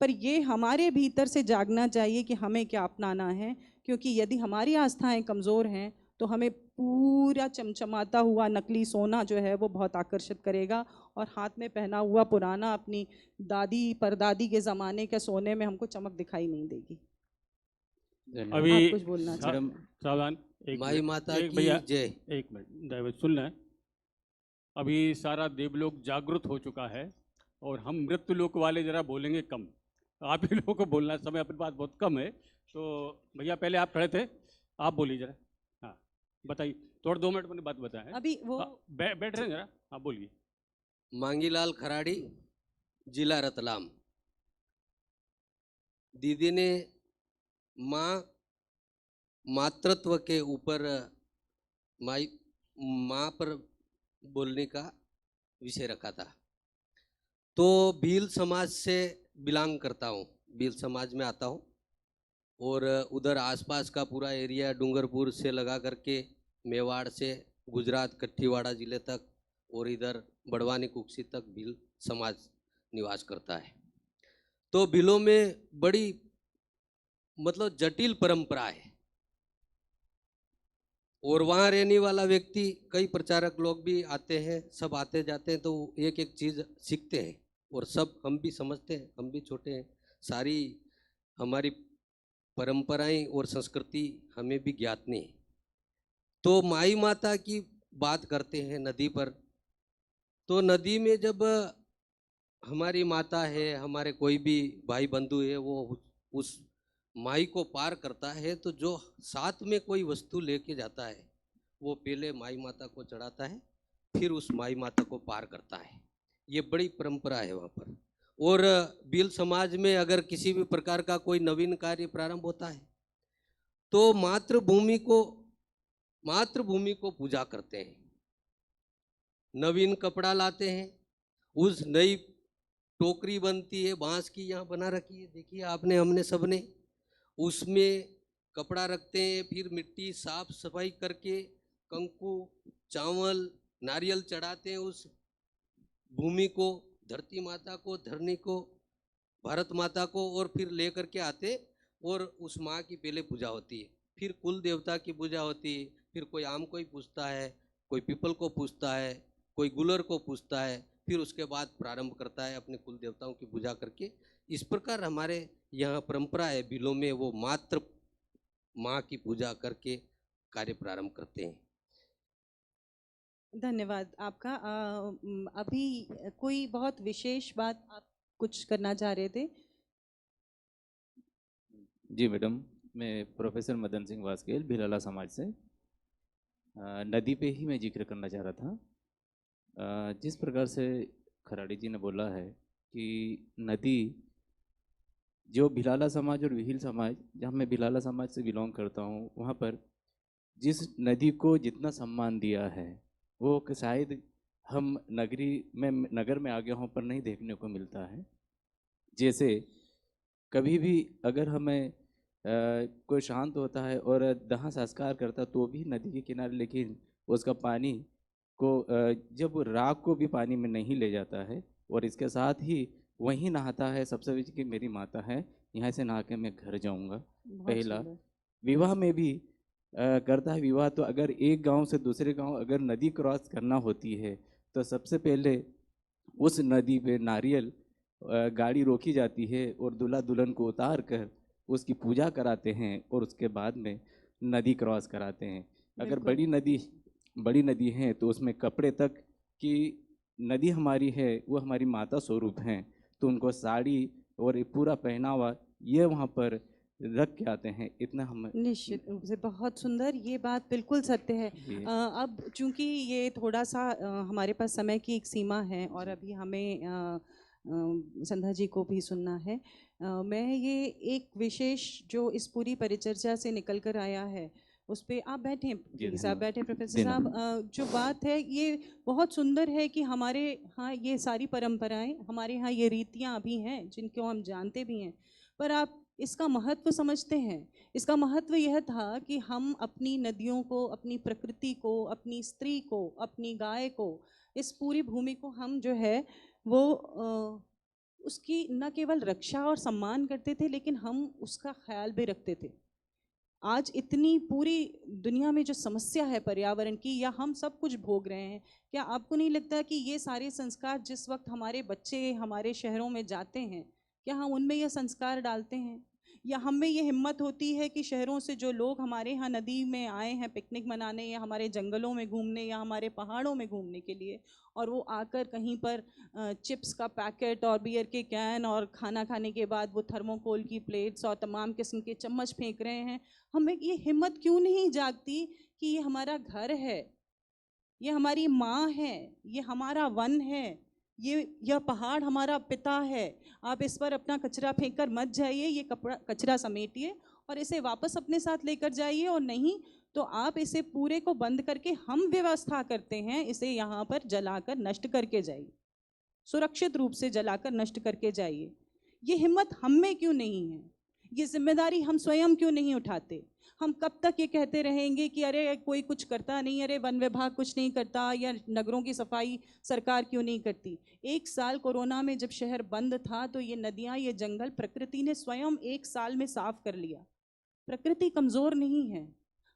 पर ये हमारे भीतर से जागना चाहिए कि हमें क्या अपनाना है। क्योंकि यदि हमारी आस्थाएं कमज़ोर हैं तो हमें पूरा चमचमाता हुआ नकली सोना जो है वो बहुत आकर्षित करेगा, और हाथ में पहना हुआ पुराना अपनी दादी परदादी के ज़माने के सोने में हमको चमक दिखाई नहीं देगी। अभी आप कुछ बोलना चाहिए। सावधान, माई माता की भैया जय। एक मिनट दयवत सुनना है। अभी सारा देवलोक जागृत हो चुका है और हम मृत्युलोक वाले जरा बोलेंगे कम, आप ही लोगों को बोलना समय अपने पास बहुत कम है, तो भैया पहले आप खड़े थे, आप बोलिए जरा। हाँ बताइए, थोड़ा 2 मिनट में बात बताएं। अभी वो बैठ रहे हैं जरा, आप बोलिए। मांगीलाल खराड़ी, जिला रतलाम। दीदी ने मातृत्व के ऊपर माँ पर बोलने का विषय रखा था। तो भील समाज से बिलोंग करता हूँ, भील समाज में आता हूँ, और उधर आसपास का पूरा एरिया डूंगरपुर से लगा करके मेवाड़ से गुजरात कठीवाड़ा जिले तक और इधर बड़वानी कुक्सी तक भील समाज निवास करता है। तो भीलों में बड़ी मतलब जटिल परंपरा है, और वहाँ रहने वाला व्यक्ति, कई प्रचारक लोग भी आते हैं, सब आते जाते हैं, तो एक एक चीज़ सीखते हैं, और सब हम भी समझते हैं, हम भी छोटे हैं, सारी हमारी परंपराएं और संस्कृति हमें भी ज्ञात नहीं है। तो माई माता की बात करते हैं नदी पर, तो नदी में जब हमारी माता है, हमारे कोई भी भाई बंधु है, वो उस माई को पार करता है, तो जो साथ में कोई वस्तु लेके जाता है वो पहले माई माता को चढ़ाता है, फिर उस माई माता को पार करता है। ये बड़ी परंपरा है वहाँ पर। और भील समाज में अगर किसी भी प्रकार का कोई नवीन कार्य प्रारंभ होता है तो मातृभूमि को पूजा करते हैं, नवीन कपड़ा लाते हैं, उस नई टोकरी बनती है बांस की, यहाँ बना रखी है, देखिए आपने, हमने सबने, उसमें कपड़ा रखते हैं, फिर मिट्टी साफ सफाई करके कंकु, चावल, नारियल चढ़ाते हैं उस भूमि को, धरती माता को, धरनी को, भारत माता को, और फिर ले करके आते और उस माँ की पहले पूजा होती है, फिर कुल देवता की पूजा होती है, फिर कोई आम को ही पूजता है, कोई पीपल को पूजता है, कोई गुलर को पूजता है, फिर उसके बाद प्रारंभ करता है अपने कुल देवताओं की पूजा करके। इस प्रकार हमारे यहाँ परंपरा है, भीलों में वो मात्र माँ की पूजा करके कार्य प्रारंभ करते हैं। धन्यवाद आपका। अभी कोई बहुत विशेष बात आप कुछ करना चाह रहे थे? जी मैडम, मैं प्रोफेसर मदन सिंह वास्केल, भिलाला समाज से। नदी पे ही मैं जिक्र करना चाह रहा था। जिस प्रकार से खराड़ी जी ने बोला है कि नदी, जो भिलाला समाज और विहिल समाज, जहाँ मैं भिलाला समाज से बिलोंग करता हूँ, वहाँ पर जिस नदी को जितना सम्मान दिया है वो कि शायद हम नगर में आगे हों पर नहीं देखने को मिलता है। जैसे कभी भी अगर हमें कोई शांत होता है और दाह संस्कार करता तो भी नदी के किनारे, लेकिन उसका पानी को जब राख को भी पानी में नहीं ले जाता है और इसके साथ ही वहीं नहाता है, सबसे पहले कि मेरी माता है, यहाँ से नहा के मैं घर जाऊँगा। पहला विवाह में भी करता है। विवाह तो अगर एक गांव से दूसरे गांव अगर नदी क्रॉस करना होती है तो सबसे पहले उस नदी पे नारियल गाड़ी रोकी जाती है और दूल्हा दुल्हन को उतार कर उसकी पूजा कराते हैं और उसके बाद में नदी क्रॉस कराते हैं। अगर बड़ी नदी है तो उसमें कपड़े तक की नदी हमारी है, वो हमारी माता स्वरूप हैं, तो उनको साड़ी और पूरा पहनावा ये वहाँ पर रख के आते हैं। इतना हम निश्चित रूप से, बहुत सुंदर, ये बात बिल्कुल सत्य है। अब चूंकि ये थोड़ा सा हमारे पास समय की एक सीमा है और अभी हमें संध्या जी को भी सुनना है। मैं ये एक विशेष जो इस पूरी परिचर्चा से निकल कर आया है उस पर आप बैठें प्लीज, आप बैठें प्रोफेसर साहब। जो बात है ये बहुत सुंदर है कि हमारे यहाँ ये सारी परंपराएं, हमारे यहाँ ये रीतियाँ अभी हैं जिनको हम जानते भी हैं, पर आप इसका महत्व समझते हैं। इसका महत्व यह था कि हम अपनी नदियों को, अपनी प्रकृति को, अपनी स्त्री को, अपनी गाय को, इस पूरी भूमि को हम जो है वो उसकी न केवल रक्षा और सम्मान करते थे, लेकिन हम उसका ख्याल भी रखते थे। आज इतनी पूरी दुनिया में जो समस्या है पर्यावरण की, या हम सब कुछ भोग रहे हैं, क्या आपको नहीं लगता कि ये सारे संस्कार जिस वक्त हमारे बच्चे हमारे शहरों में जाते हैं, क्या हम उनमें यह संस्कार डालते हैं? या हमें ये हिम्मत होती है कि शहरों से जो लोग हमारे यहाँ नदी में आए हैं पिकनिक मनाने, या हमारे जंगलों में घूमने, या हमारे पहाड़ों में घूमने के लिए, और वो आकर कहीं पर चिप्स का पैकेट और बियर के कैन और खाना खाने के बाद वो थर्मोकोल की प्लेट्स और तमाम किस्म के चम्मच फेंक रहे हैं? हमें ये हिम्मत क्यों नहीं जागती कि ये हमारा घर है, ये हमारी माँ है, ये हमारा वन है, यह पहाड़ हमारा पिता है। आप इस पर अपना कचरा फेंक कर मत जाइए, ये कचरा समेटिए और इसे वापस अपने साथ लेकर जाइए, और नहीं तो आप इसे पूरे को बंद करके, हम व्यवस्था करते हैं, इसे यहाँ पर जलाकर नष्ट करके जाइए, सुरक्षित रूप से जलाकर नष्ट करके जाइए। ये हिम्मत हम में क्यों नहीं है? ये जिम्मेदारी हम स्वयं क्यों नहीं उठाते? हम कब तक ये कहते रहेंगे कि अरे कोई कुछ करता नहीं, अरे वन विभाग कुछ नहीं करता, या नगरों की सफाई सरकार क्यों नहीं करती? एक साल कोरोना में जब शहर बंद था तो ये नदियाँ, ये जंगल प्रकृति ने स्वयं एक साल में साफ कर लिया। प्रकृति कमज़ोर नहीं है,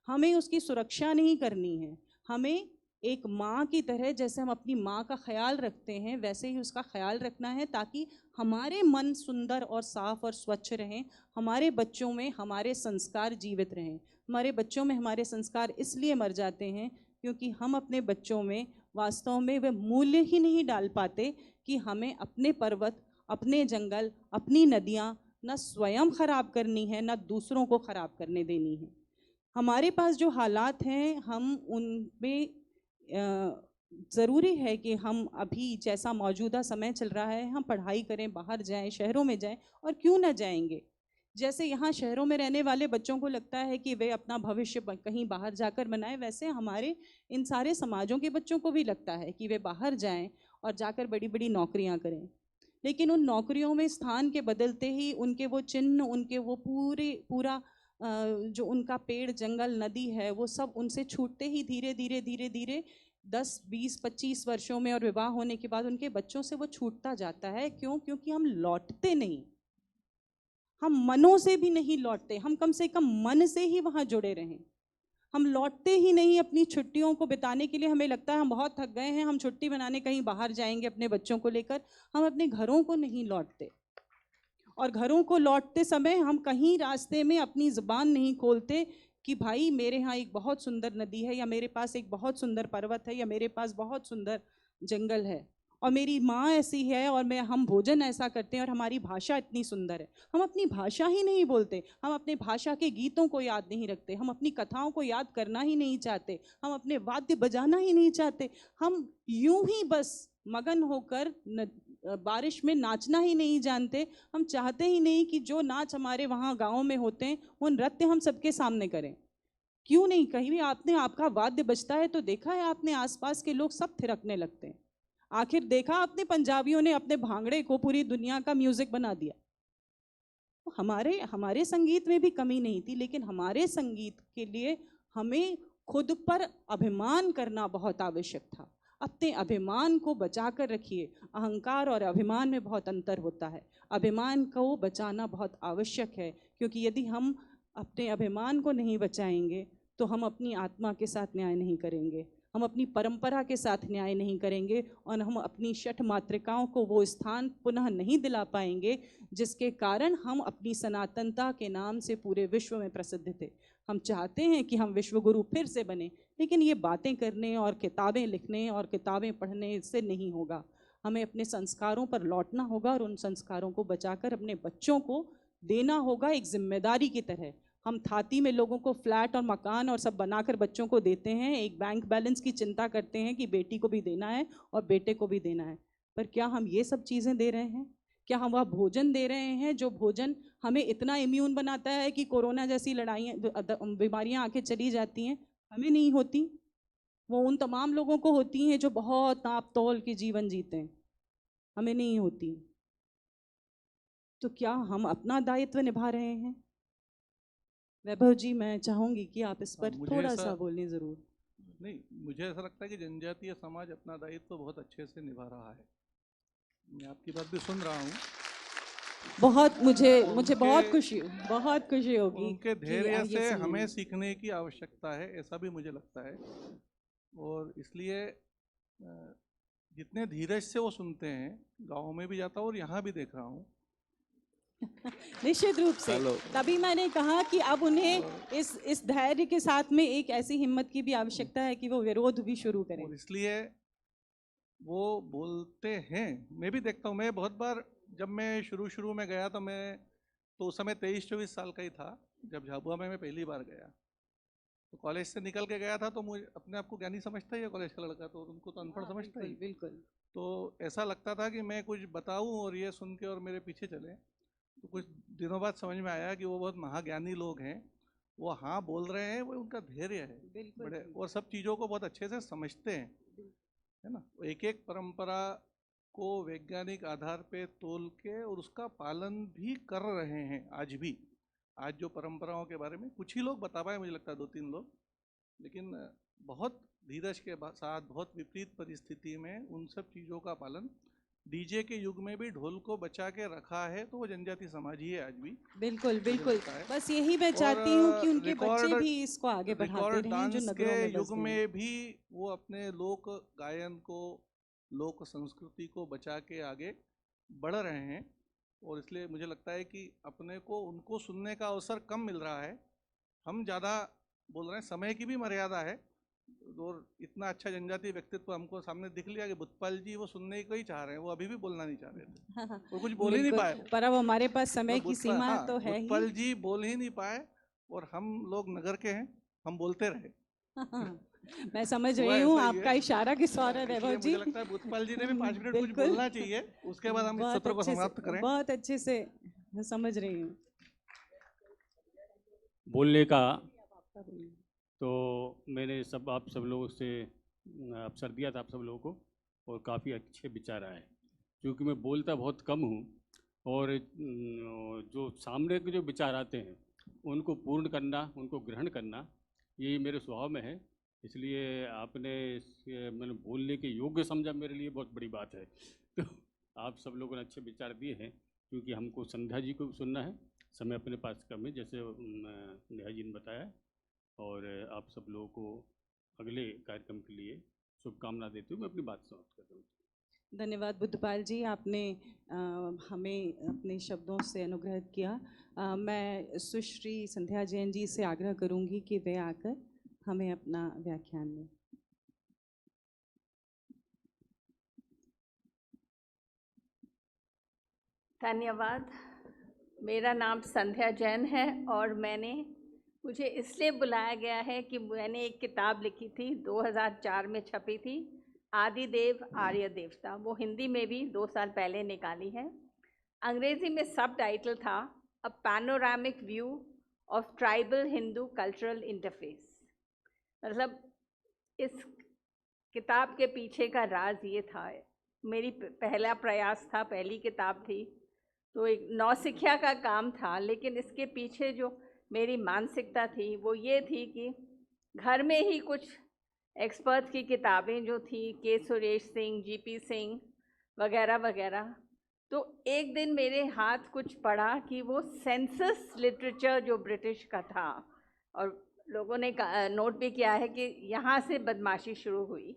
हमें उसकी सुरक्षा नहीं करनी है। हमें एक माँ की तरह, जैसे हम अपनी माँ का ख्याल रखते हैं, वैसे ही उसका ख्याल रखना है, ताकि हमारे मन सुंदर और साफ और स्वच्छ रहें, हमारे बच्चों में हमारे संस्कार जीवित रहें। हमारे बच्चों में हमारे संस्कार इसलिए मर जाते हैं क्योंकि हम अपने बच्चों में वास्तव में वह मूल्य ही नहीं डाल पाते कि हमें अपने पर्वत, अपने जंगल, अपनी नदियाँ न स्वयं खराब करनी है, न दूसरों को खराब करने देनी है। हमारे पास जो हालात हैं, हम उनमें ज़रूरी है कि हम अभी जैसा मौजूदा समय चल रहा है, हम पढ़ाई करें, बाहर जाएं, शहरों में जाएं, और क्यों ना जाएंगे। जैसे यहाँ शहरों में रहने वाले बच्चों को लगता है कि वे अपना भविष्य कहीं बाहर जाकर बनाएं, वैसे हमारे इन सारे समाजों के बच्चों को भी लगता है कि वे बाहर जाएं और जाकर बड़ी बड़ी नौकरियां करें। लेकिन उन नौकरियों में स्थान के बदलते ही उनके वो चिन्ह, उनके वो पूरा जो उनका पेड़, जंगल, नदी है, वो सब उनसे छूटते ही धीरे धीरे धीरे धीरे 10, 20, 25 वर्षों में और विवाह होने के बाद उनके बच्चों से वो छूटता जाता है। क्यों? क्योंकि हम लौटते नहीं, हम मनों से भी नहीं लौटते। हम कम से कम मन से ही वहाँ जुड़े रहें। हम लौटते ही नहीं अपनी छुट्टियों को बिताने के लिए। हमें लगता है हम बहुत थक गए हैं, हम छुट्टी बनाने कहीं बाहर जाएंगे अपने बच्चों को लेकर। हम अपने घरों को नहीं लौटते, और घरों को लौटते समय हम कहीं रास्ते में अपनी ज़ुबान नहीं खोलते कि भाई मेरे यहाँ एक बहुत सुंदर नदी है, या मेरे पास एक बहुत सुंदर पर्वत है, या मेरे पास बहुत सुंदर जंगल है, और मेरी माँ ऐसी है, और हम भोजन ऐसा करते हैं, और हमारी भाषा इतनी सुंदर है। हम अपनी भाषा ही नहीं बोलते, हम अपने भाषा के गीतों को याद नहीं रखते, हम अपनी कथाओं को याद करना ही नहीं चाहते, हम अपने वाद्य बजाना ही नहीं चाहते। हम यूं ही बस मगन होकर बारिश में नाचना ही नहीं जानते। हम चाहते ही नहीं कि जो नाच हमारे वहाँ गाँव में होते हैं, वो नृत्य हम सबके सामने करें। क्यों नहीं? कहीं भी आपने आपका वाद्य बजता है तो देखा है आपने आसपास के लोग सब थिरकने लगते हैं। आखिर देखा आपने पंजाबियों ने अपने भांगड़े को पूरी दुनिया का म्यूजिक बना दिया। तो हमारे संगीत में भी कमी नहीं थी, लेकिन हमारे संगीत के लिए हमें खुद पर अभिमान करना बहुत आवश्यक था। अपने अभिमान को बचा कर रखिए। अहंकार और अभिमान में बहुत अंतर होता है। अभिमान को बचाना बहुत आवश्यक है, क्योंकि यदि हम अपने अभिमान को नहीं बचाएंगे तो हम अपनी आत्मा के साथ न्याय नहीं करेंगे, हम अपनी परंपरा के साथ न्याय नहीं करेंगे, और हम अपनी षठ मातृकाओं को वो स्थान पुनः नहीं दिला पाएंगे जिसके कारण हम अपनी सनातनता के नाम से पूरे विश्व में प्रसिद्ध थे। हम चाहते हैं कि हम विश्वगुरु फिर से बने, लेकिन ये बातें करने और किताबें लिखने और किताबें पढ़ने से नहीं होगा। हमें अपने संस्कारों पर लौटना होगा और उन संस्कारों को बचाकर अपने बच्चों को देना होगा एक जिम्मेदारी की तरह। हम थाती में लोगों को फ्लैट और मकान और सब बनाकर बच्चों को देते हैं, एक बैंक बैलेंस की चिंता करते हैं कि बेटी को भी देना है और बेटे को भी देना है, पर क्या हम ये सब चीज़ें दे रहे हैं? क्या हम वह भोजन दे रहे हैं जो भोजन हमें इतना इम्यून बनाता है कि कोरोना जैसी लड़ाइयाँ, बीमारियाँ आके चली जाती हैं? हमें नहीं होती, वो उन तमाम लोगों को होती हैं जो बहुत नाप तोल के जीवन जीते हैं, हमें नहीं होती। तो क्या हम अपना दायित्व निभा रहे हैं? वैभव जी, मैं चाहूंगी कि आप इस पर थोड़ा सा बोलें ज़रूर। नहीं, मुझे ऐसा लगता है कि जनजातीय समाज अपना दायित्व बहुत अच्छे से निभा रहा है। मैं आपकी बात भी सुन रहा हूँ। बहुत मुझे बहुत खुशी होगी। उनके कि धैर्य ये से सुनिए। हमें सीखने की आवश्यकता है, ऐसा भी मुझे लगता है। और इसलिए जितने धीरज से वो सुनते हैं, गाँव में भी जाता हूँ और यहाँ भी देख रहा हूँ। निश्चित रूप से, तभी मैंने कहा कि अब उन्हें इस धैर्य के साथ में एक ऐसी हिम्मत की भी आवश्यकता है कि वो विरोध भी शुरू करें। और इसलिए वो बोलते हैं। मैं भी देखता हूँ, मैं बहुत बार जब मैं शुरू में गया तो उस समय 23-24 साल का ही था जब झाबुआ में मैं पहली बार गया। तो कॉलेज से निकल के गया था, तो मुझे अपने आप को ज्ञानी समझता ही है कॉलेज का लड़का, तो उनको तो अनपढ़ समझता ही। बिल्कुल। तो ऐसा लगता था कि मैं कुछ बताऊं और ये सुन के और मेरे पीछे चले। तो कुछ दिनों बाद समझ में आया कि वो बहुत महाज्ञानी लोग हैं। वो हाँ बोल रहे हैं, वो उनका धैर्य है बड़े, और सब चीज़ों को बहुत अच्छे से समझते हैं, है ना। एक एक परंपरा को वैज्ञानिक आधार पे तोल के और उसका पालन भी कर रहे हैं आज भी। आज जो परंपराओं के बारे में कुछ ही लोग बता पाए, मुझे लगता है 2-3 लोग, लेकिन बहुत धीरज के साथ बहुत विपरीत परिस्थिति में उन सब चीज़ों का पालन, डीजे के युग में भी ढोल को बचा के रखा है, तो वो जनजाति समाज ही है आज भी। बिल्कुल बिल्कुल, बस यही मैं चाहती हूँ कि उनके बच्चे भी इसको आगे बढ़ाते रहें जो नगरों में युग में भी वो अपने लोक गायन को, लोक संस्कृति को बचा के आगे बढ़ रहे हैं। और इसलिए मुझे लगता है कि अपने को उनको सुनने का अवसर कम मिल रहा है। हम ज़्यादा बोल रहे हैं, समय की भी मर्यादा है। और इतना अच्छा जनजातीय व्यक्तित्व हमको सामने दिख लिया कि बुद्धपाल जी वो सुनने को ही चाह रहे हैं, वो अभी भी बोलना नहीं चाह रहे थे, वो कुछ बोल ही नहीं बिल्कुल, पाए। पर अब हमारे पास समय की सीमा हाँ, तो है ही। बुद्धपाल जी बोल ही नहीं पाए और हम लोग नगर के हैं, हम बोलते रहे। मैं समझ हुआ रही हूँ ऐसा ही है। आपका इशारा किस और है, इसलिए वैभव जी। मुझे लगता है बुद्धपाल जी ने भी 5 मिनट कुछ बिल्कुल। बोलना चाहिए, उसके बाद हम इस बहुत सत्र को अच्छे से- समाप्त करें। बहुत अच्छे से मैं समझ रही हूँ। बोलने का तो मैंने आप सब लोगों से अवसर दिया था आप सब लोगों को, और काफ़ी अच्छे विचार आए। क्योंकि मैं बोलता बहुत कम हूँ और जो सामने के जो विचार आते हैं उनको पूर्ण करना, उनको ग्रहण करना, यही मेरे स्वभाव में है। इसलिए आपने मैंने बोलने के योग्य समझा, मेरे लिए बहुत बड़ी बात है। तो आप सब लोगों ने अच्छे विचार दिए हैं, क्योंकि हमको संध्या जी को भी सुनना है, समय अपने पास कम है, जैसे नेहा जी ने बताया। और आप सब लोगों को अगले कार्यक्रम के लिए शुभकामना देते हुए मैं अपनी बात समाप्त करता हूँ। धन्यवाद बुद्धपाल जी, आपने हमें अपने शब्दों से अनुग्रह किया। मैं सुश्री संध्या जैन जी से आग्रह करूंगी कि वे आकर हमें अपना व्याख्यान दें। धन्यवाद। मेरा नाम संध्या जैन है और मुझे इसलिए बुलाया गया है कि मैंने एक किताब लिखी थी, 2004 में छपी थी, आदिदेव आर्य देवता। वो हिंदी में भी 2 साल पहले निकाली है। अंग्रेजी में सब टाइटल था a panoramic view of tribal Hindu cultural interface. मतलब इस किताब के पीछे का राज ये था, मेरी पहला प्रयास था, पहली किताब थी, तो एक नौसिखिया का काम था, लेकिन इसके पीछे जो मेरी मानसिकता थी वो ये थी कि घर में ही कुछ एक्सपर्ट्स की किताबें जो थी, के सुरेश सिंह, जीपी सिंह वगैरह वगैरह, तो एक दिन मेरे हाथ कुछ पड़ा कि वो सेंसस लिटरेचर जो ब्रिटिश का था, और लोगों ने नोट भी किया है कि यहाँ से बदमाशी शुरू हुई,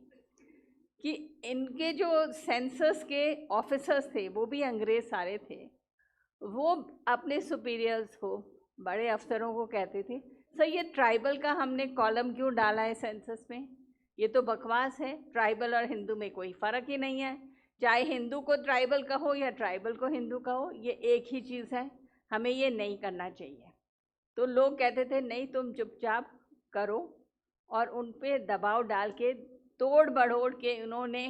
कि इनके जो सेंसस के ऑफिसर्स थे वो भी अंग्रेज सारे थे। वो अपने सुपीरियर्स को, बड़े अफसरों को कहते थे, सर ये ट्राइबल का हमने कॉलम क्यों डाला है सेंसस में, ये तो बकवास है, ट्राइबल और हिंदू में कोई फ़र्क ही नहीं है, चाहे हिंदू को ट्राइबल कहो या ट्राइबल को हिंदू कहो, ये एक ही चीज़ है, हमें ये नहीं करना चाहिए। तो लोग कहते थे नहीं तुम चुपचाप करो, और उन पे दबाव डाल के तोड़ बड़ोड़ के उन्होंने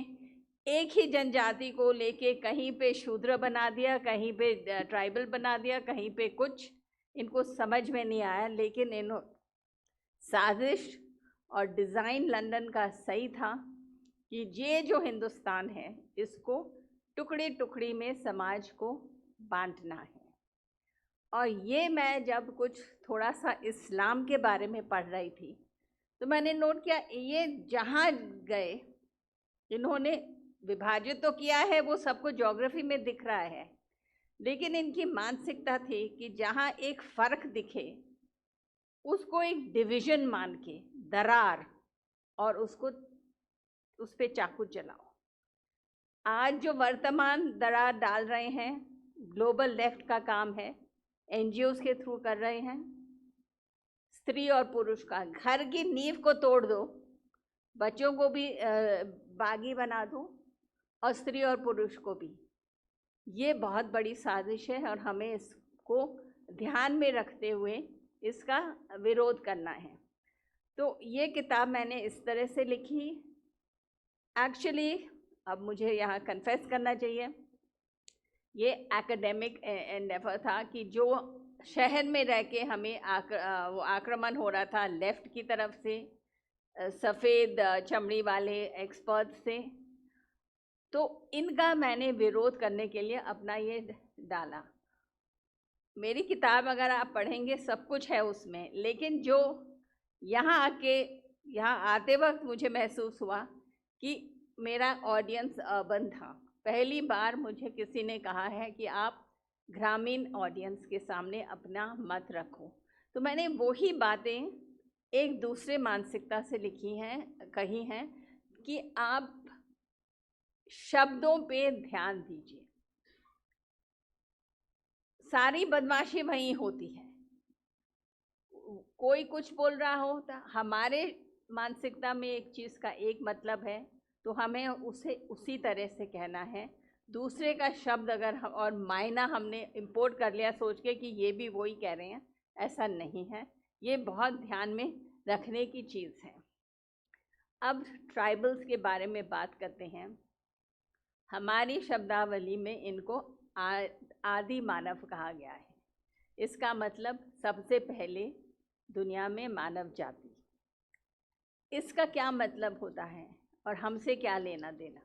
एक ही जनजाति को लेके कहीं पे शूद्र बना दिया, कहीं पे ट्राइबल बना दिया, कहीं पे कुछ, इनको समझ में नहीं आया। लेकिन साजिश और डिज़ाइन लंदन का सही था कि ये जो हिंदुस्तान है इसको टुकड़ी टुकड़ी में समाज को बांटना है। और ये मैं जब कुछ थोड़ा सा इस्लाम के बारे में पढ़ रही थी तो मैंने नोट किया, ये जहाँ गए इन्होंने विभाजित तो किया है, वो सबको ज्योग्राफी में दिख रहा है, लेकिन इनकी मानसिकता थी कि जहाँ एक फ़र्क दिखे उसको एक डिवीज़न मान के दरार, और उसको उस पे चाकू चलाओ। आज जो वर्तमान दरार डाल रहे हैं ग्लोबल लेफ्ट का काम है, एनजीओस के थ्रू कर रहे हैं। स्त्री और पुरुष का, घर की नींव को तोड़ दो, बच्चों को भी बागी बना दो, और स्त्री और पुरुष को भी। ये बहुत बड़ी साजिश है और हमें इसको ध्यान में रखते हुए इसका विरोध करना है। तो ये किताब मैंने इस तरह से लिखी। एक्चुअली अब मुझे यहाँ कन्फेस करना चाहिए, ये एकेडमिक एंडेवर था कि जो शहर में रह के हमें वो आक्रमण हो रहा था लेफ़्ट की तरफ से, सफ़ेद चमड़ी वाले एक्सपर्ट से, तो इनका मैंने विरोध करने के लिए अपना ये डाला। मेरी किताब अगर आप पढ़ेंगे सब कुछ है उसमें, लेकिन जो यहाँ आते वक्त मुझे महसूस हुआ कि मेरा ऑडियंस अर्बन था। पहली बार मुझे किसी ने कहा है कि आप ग्रामीण ऑडियंस के सामने अपना मत रखो, तो मैंने वही बातें एक दूसरे मानसिकता से कही हैं कि आप शब्दों पे ध्यान दीजिए। सारी बदमाशी वहीं होती है, कोई कुछ बोल रहा हो तो हमारे मानसिकता में एक चीज़ का एक मतलब है तो हमें उसे उसी तरह से कहना है। दूसरे का शब्द अगर और मायना हमने इंपोर्ट कर लिया सोच के कि ये भी वही कह रहे हैं, ऐसा नहीं है। ये बहुत ध्यान में रखने की चीज़ है। अब ट्राइबल्स के बारे में बात करते हैं। हमारी शब्दावली में इनको आदि मानव कहा गया है। इसका मतलब सबसे पहले दुनिया में मानव जाति। इसका क्या मतलब होता है और हमसे क्या लेना देना?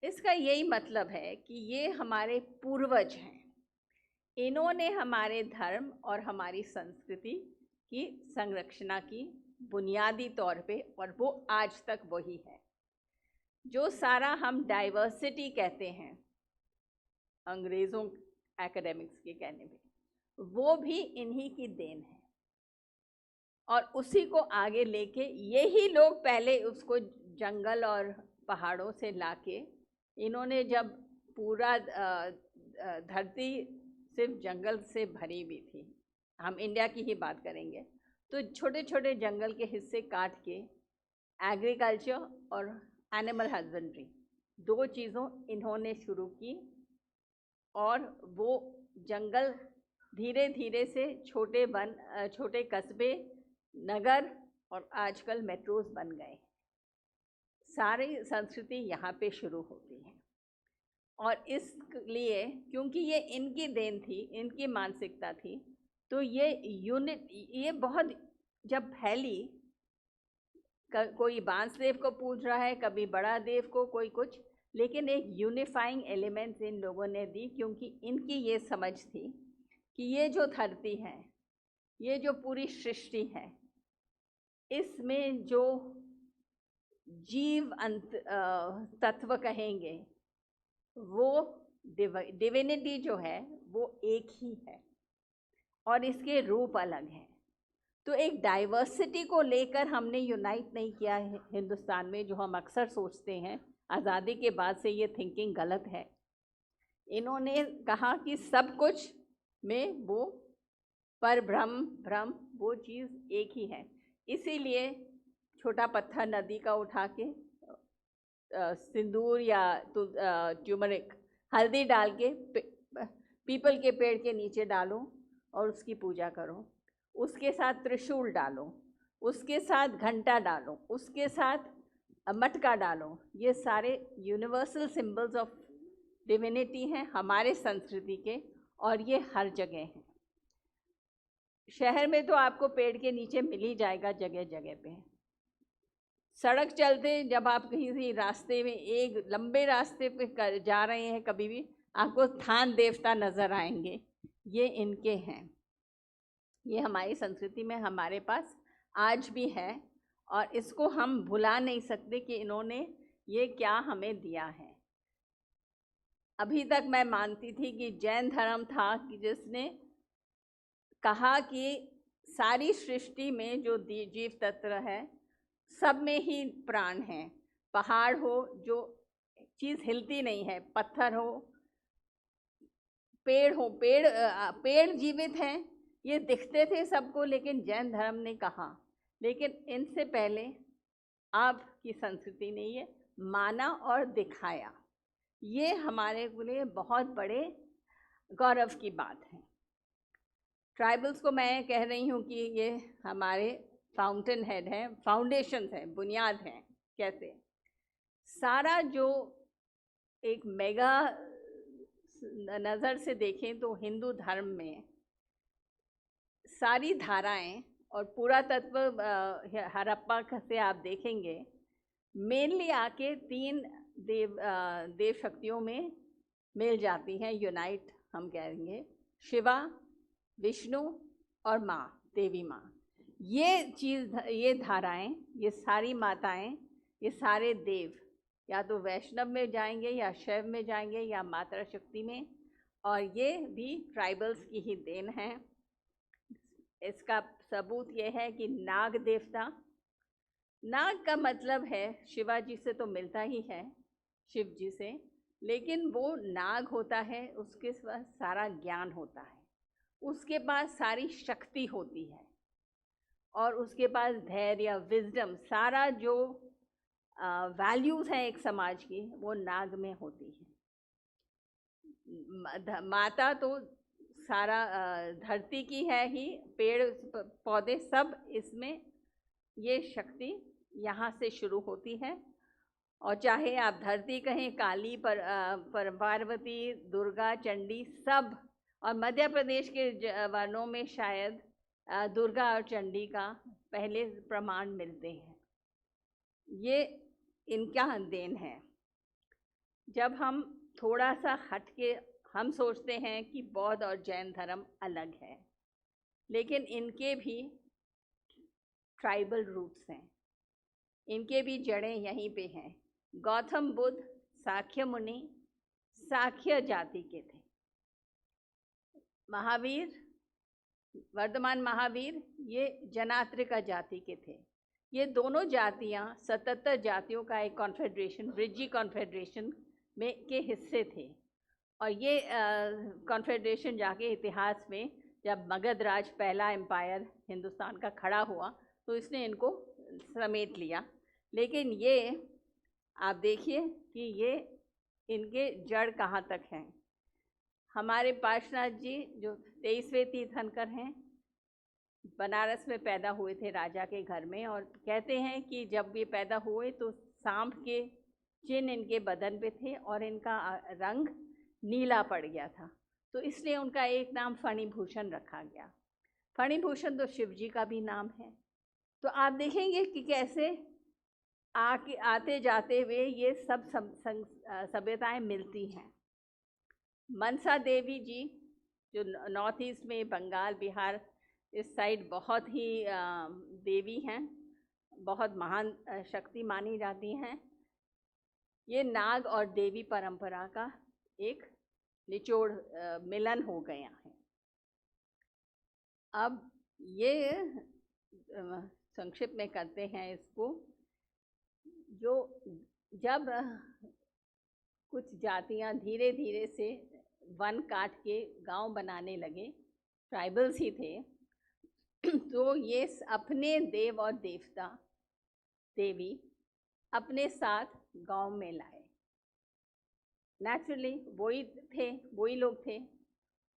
इसका यही मतलब है कि ये हमारे पूर्वज हैं। इन्होंने हमारे धर्म और हमारी संस्कृति की संरक्षणा की बुनियादी तौर पे, और वो आज तक वही है। जो सारा हम डाइवर्सिटी कहते हैं अंग्रेज़ों एकेडमिक्स के कहने पे, वो भी इन्हीं की देन है। और उसी को आगे लेके यही लोग पहले उसको जंगल और पहाड़ों से लाके, इन्होंने जब पूरा धरती सिर्फ जंगल से भरी हुई थी, हम इंडिया की ही बात करेंगे, तो छोटे छोटे जंगल के हिस्से काट के एग्रीकल्चर और एनिमल हस्बेंड्री, दो चीज़ों इन्होंने शुरू की। और वो जंगल धीरे धीरे से छोटे छोटे कस्बे, नगर और आजकल मेट्रोज बन गए। सारी संस्कृति यहाँ पे शुरू होती है। और इसलिए क्योंकि ये इनकी देन थी, इनकी मानसिकता थी, तो ये बहुत जब फैली, कोई बांसदेव को पूज रहा है, कभी बड़ा देव को, कोई कुछ, लेकिन एक यूनिफाइंग एलिमेंट्स इन लोगों ने दी, क्योंकि इनकी ये समझ थी कि ये जो धरती है, ये जो पूरी सृष्टि है, इसमें जो जीव तत्व कहेंगे, वो डिविनिटी जो है वो एक ही है और इसके रूप अलग हैं। तो एक डाइवर्सिटी को लेकर हमने यूनाइट नहीं किया है हिंदुस्तान में, जो हम अक्सर सोचते हैं। आज़ादी के बाद से ये थिंकिंग गलत है। इन्होंने कहा कि सब कुछ में वो भ्रम वो चीज़ एक ही है। इसीलिए छोटा पत्थर नदी का उठा के सिंदूर या ट्यूमरिक हल्दी डाल के पीपल के पेड़ के नीचे डालो और उसकी पूजा करो। उसके साथ त्रिशूल डालो, उसके साथ घंटा डालो, उसके साथ मटका डालो। ये सारे यूनिवर्सल सिंबल्स ऑफ डिविनिटी हैं हमारे संस्कृति के, और ये हर जगह हैं। शहर में तो आपको पेड़ के नीचे मिल ही जाएगा जगह जगह पे। सड़क चलते जब आप किसी रास्ते में एक लंबे रास्ते पे जा रहे हैं, कभी भी आपको थान देवता नज़र आएंगे, ये इनके हैं। ये हमारी संस्कृति में हमारे पास आज भी है, और इसको हम भुला नहीं सकते कि इन्होंने ये क्या हमें दिया है। अभी तक मैं मानती थी कि जैन धर्म था कि जिसने कहा कि सारी सृष्टि में जो जीव तत्व है, सब में ही प्राण है। पहाड़ हो, जो चीज़ हिलती नहीं है, पत्थर हो, पेड़ हो, पेड़ जीवित हैं, ये दिखते थे सबको, लेकिन जैन धर्म ने कहा। लेकिन इनसे पहले आपकी संस्कृति ने ये माना और दिखाया। ये हमारे लिए बहुत बड़े गौरव की बात है। ट्राइबल्स को मैं कह रही हूँ कि ये हमारे फाउंटेन हेड हैं, फाउंडेशंस हैं, बुनियाद हैं। कैसे सारा जो एक मेगा नज़र से देखें तो हिंदू धर्म में सारी धाराएं और पुरातत्व हड़प्पा से आप देखेंगे, मेनली आके तीन देव शक्तियों में मिल जाती हैं, यूनाइट हम कहेंगे, शिवा, विष्णु और माँ, देवी माँ। ये चीज़, ये धाराएं, ये सारी माताएं, ये सारे देव या तो वैष्णव में जाएंगे या शैव में जाएंगे या मातृ शक्ति में, और ये भी ट्राइबल्स की ही देन है। इसका सबूत ये है कि नाग देवता, नाग का मतलब है शिवाजी से तो मिलता ही है, शिव जी से, लेकिन वो नाग होता है, उसके पास सारा ज्ञान होता है, उसके पास सारी शक्ति होती है। और उसके पास धैर्य, विजडम, सारा जो वैल्यूज़ हैं एक समाज की, वो नाग में होती है। माता तो सारा धरती की है ही, पेड़ पौधे सब इसमें, ये शक्ति यहाँ से शुरू होती है। और चाहे आप धरती कहें, काली, पार्वती, दुर्गा, चंडी, सब, और मध्य प्रदेश के वर्णों में शायद दुर्गा और चंडी का पहले प्रमाण मिलते हैं। ये इनका देन है। जब हम थोड़ा सा हट के हम सोचते हैं कि बौद्ध और जैन धर्म अलग है, लेकिन इनके भी ट्राइबल रूट्स हैं, इनके भी जड़ें यहीं पे हैं। गौतम बुद्ध साक्य मुनि साक्य जाति के थे। महावीर, वर्धमान महावीर, ये जनात्रिका जाति के थे। ये दोनों जातियां 77 जातियों का एक कॉन्फेडरेशन, ब्रिजी कॉन्फेडरेशन में के हिस्से थे। और ये कॉन्फेडरेशन जाके इतिहास में जब मगध राज, पहला एम्पायर हिंदुस्तान का खड़ा हुआ, तो इसने इनको समेट लिया। लेकिन ये आप देखिए कि ये इनके जड़ कहाँ तक हैं। हमारे पार्श्वनाथ जी जो 23वें तीर्थंकर हैं, बनारस में पैदा हुए थे राजा के घर में, और कहते हैं कि जब ये पैदा हुए तो सांप के चिन्ह इनके बदन पे थे और इनका रंग नीला पड़ गया था, तो इसलिए उनका एक नाम फणिभूषण रखा गया। फणिभूषण तो शिव जी का भी नाम है। तो आप देखेंगे कि कैसे आते जाते हुए ये सब सभ्यताएं मिलती हैं। मनसा देवी जी जो नॉर्थ ईस्ट में, बंगाल, बिहार, इस साइड बहुत ही देवी हैं, बहुत महान शक्ति मानी जाती हैं। ये नाग और देवी परंपरा का एक निचोड़ मिलन हो गया है। अब ये संक्षिप्त में करते हैं इसको। जो जब कुछ जातियां धीरे धीरे से वन काट के गांव बनाने लगे, ट्राइबल्स ही थे, तो ये अपने देव और देवता, देवी अपने साथ गांव में लाए। नेचुरली वही लोग थे,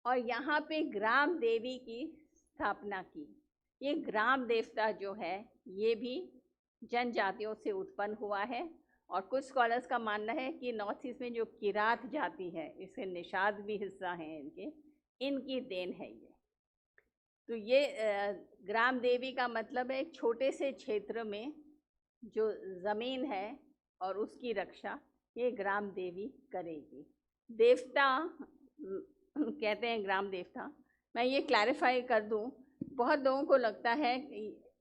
और यहाँ पे ग्राम देवी की स्थापना की। ये ग्राम देवता जो है ये भी जनजातियों से उत्पन्न हुआ है, और कुछ स्कॉलर्स का मानना है कि नॉर्थ ईस्ट में जो किरात जाति है, इसके निषाद भी हिस्सा हैं इनकी देन है ये। तो ये ग्राम देवी का मतलब है एक छोटे से क्षेत्र में जो ज़मीन है और उसकी रक्षा ये ग्राम देवी करेगी। देवता कहते हैं ग्राम देवता। मैं ये क्लैरिफाई कर दूं, बहुत लोगों को लगता है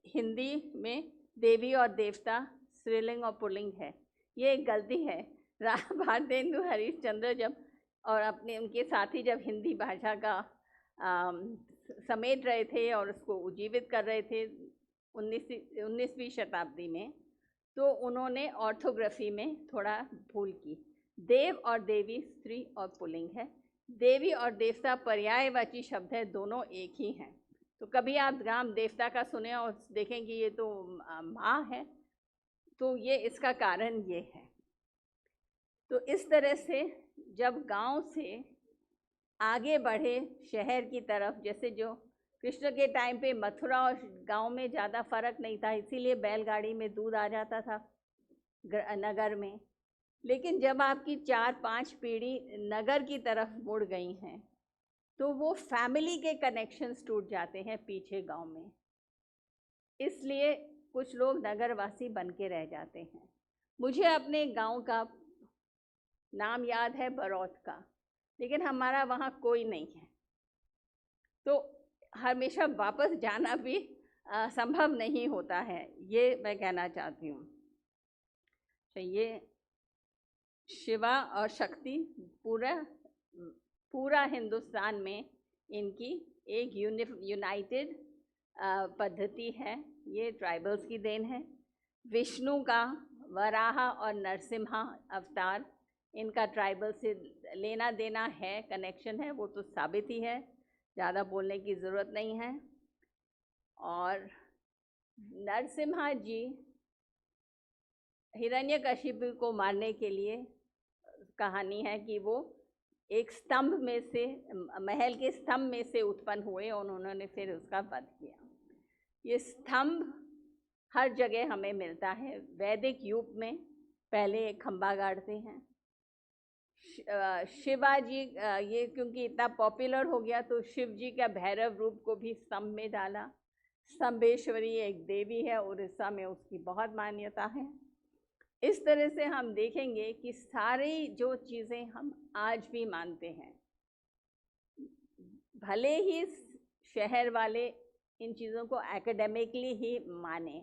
हिंदी में देवी और देवता स्त्रीलिंग और पुल्लिंग है। ये एक गलती है। भारतेंदु हरिश्चंद्र जब और अपने उनके साथी जब हिंदी भाषा का समेट रहे थे और उसको उज्जीवित कर रहे थे 19वीं शताब्दी में, तो उन्होंने ऑर्थोग्राफी में थोड़ा भूल की। देव और देवी स्त्री और पुल्लिंग है, देवी और देवता पर्यायवाची शब्द है, दोनों एक ही हैं। तो कभी आप ग्राम देवता का सुने और देखेंगे ये तो माँ है, तो ये इसका कारण ये है। तो इस तरह से जब गांव से आगे बढ़े शहर की तरफ, जैसे जो कृष्ण के टाइम पे मथुरा और गांव में ज़्यादा फर्क नहीं था, इसीलिए बैलगाड़ी में दूध आ जाता था नगर में। लेकिन जब आपकी 4-5 पीढ़ी नगर की तरफ मुड़ गई हैं, तो वो फैमिली के कनेक्शंस टूट जाते हैं पीछे गांव में। इसलिए कुछ लोग नगरवासी बन के रह जाते हैं। मुझे अपने गांव का नाम याद है बरौत का, लेकिन हमारा वहाँ कोई नहीं है, तो हमेशा वापस जाना भी संभव नहीं होता है, ये मैं कहना चाहती हूँ। तो ये शिवा और शक्ति पूरा हिंदुस्तान में इनकी एक यूनाइटेड पद्धति है। ये ट्राइबल्स की देन है। विष्णु का वराह और नरसिम्हा अवतार, इनका ट्राइबल से लेना देना है, कनेक्शन है, वो तो साबित ही है, ज़्यादा बोलने की ज़रूरत नहीं है। और नरसिम्हा जी हिरण्यकशिपु को मारने के लिए कहानी है कि वो एक स्तंभ में से, महल के स्तंभ में से उत्पन्न हुए और उन्होंने फिर उसका वध किया। ये स्तंभ हर जगह हमें मिलता है। वैदिक युग में पहले एक खंभा गाड़ते हैं। शिवाजी, ये क्योंकि इतना पॉपुलर हो गया तो शिव जी का भैरव रूप को भी स्तंभ में डाला। स्तंभेश्वरी एक देवी है, उड़ीसा में उसकी बहुत मान्यता है। इस तरह से हम देखेंगे कि सारी जो चीज़ें हम आज भी मानते हैं, भले ही शहर वाले इन चीज़ों को एकेडमिकली ही माने,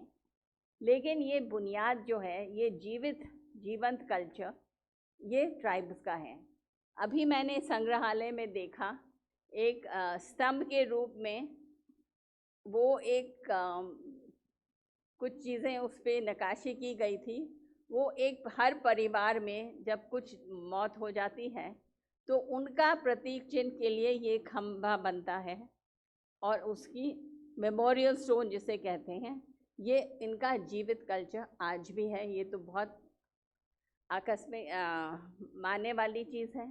लेकिन ये बुनियाद जो है, ये जीवंत कल्चर ये ट्राइब्स का है। अभी मैंने संग्रहालय में देखा, एक स्तंभ के रूप में वो एक कुछ चीज़ें उस पर नक्काशी की गई थी। वो एक हर परिवार में जब कुछ मौत हो जाती है तो उनका प्रतीक चिन्ह के लिए ये खंभा बनता है और उसकी मेमोरियल स्टोन जिसे कहते हैं, ये इनका जीवित कल्चर आज भी है। ये तो बहुत आकस्मिक मानने वाली चीज़ है।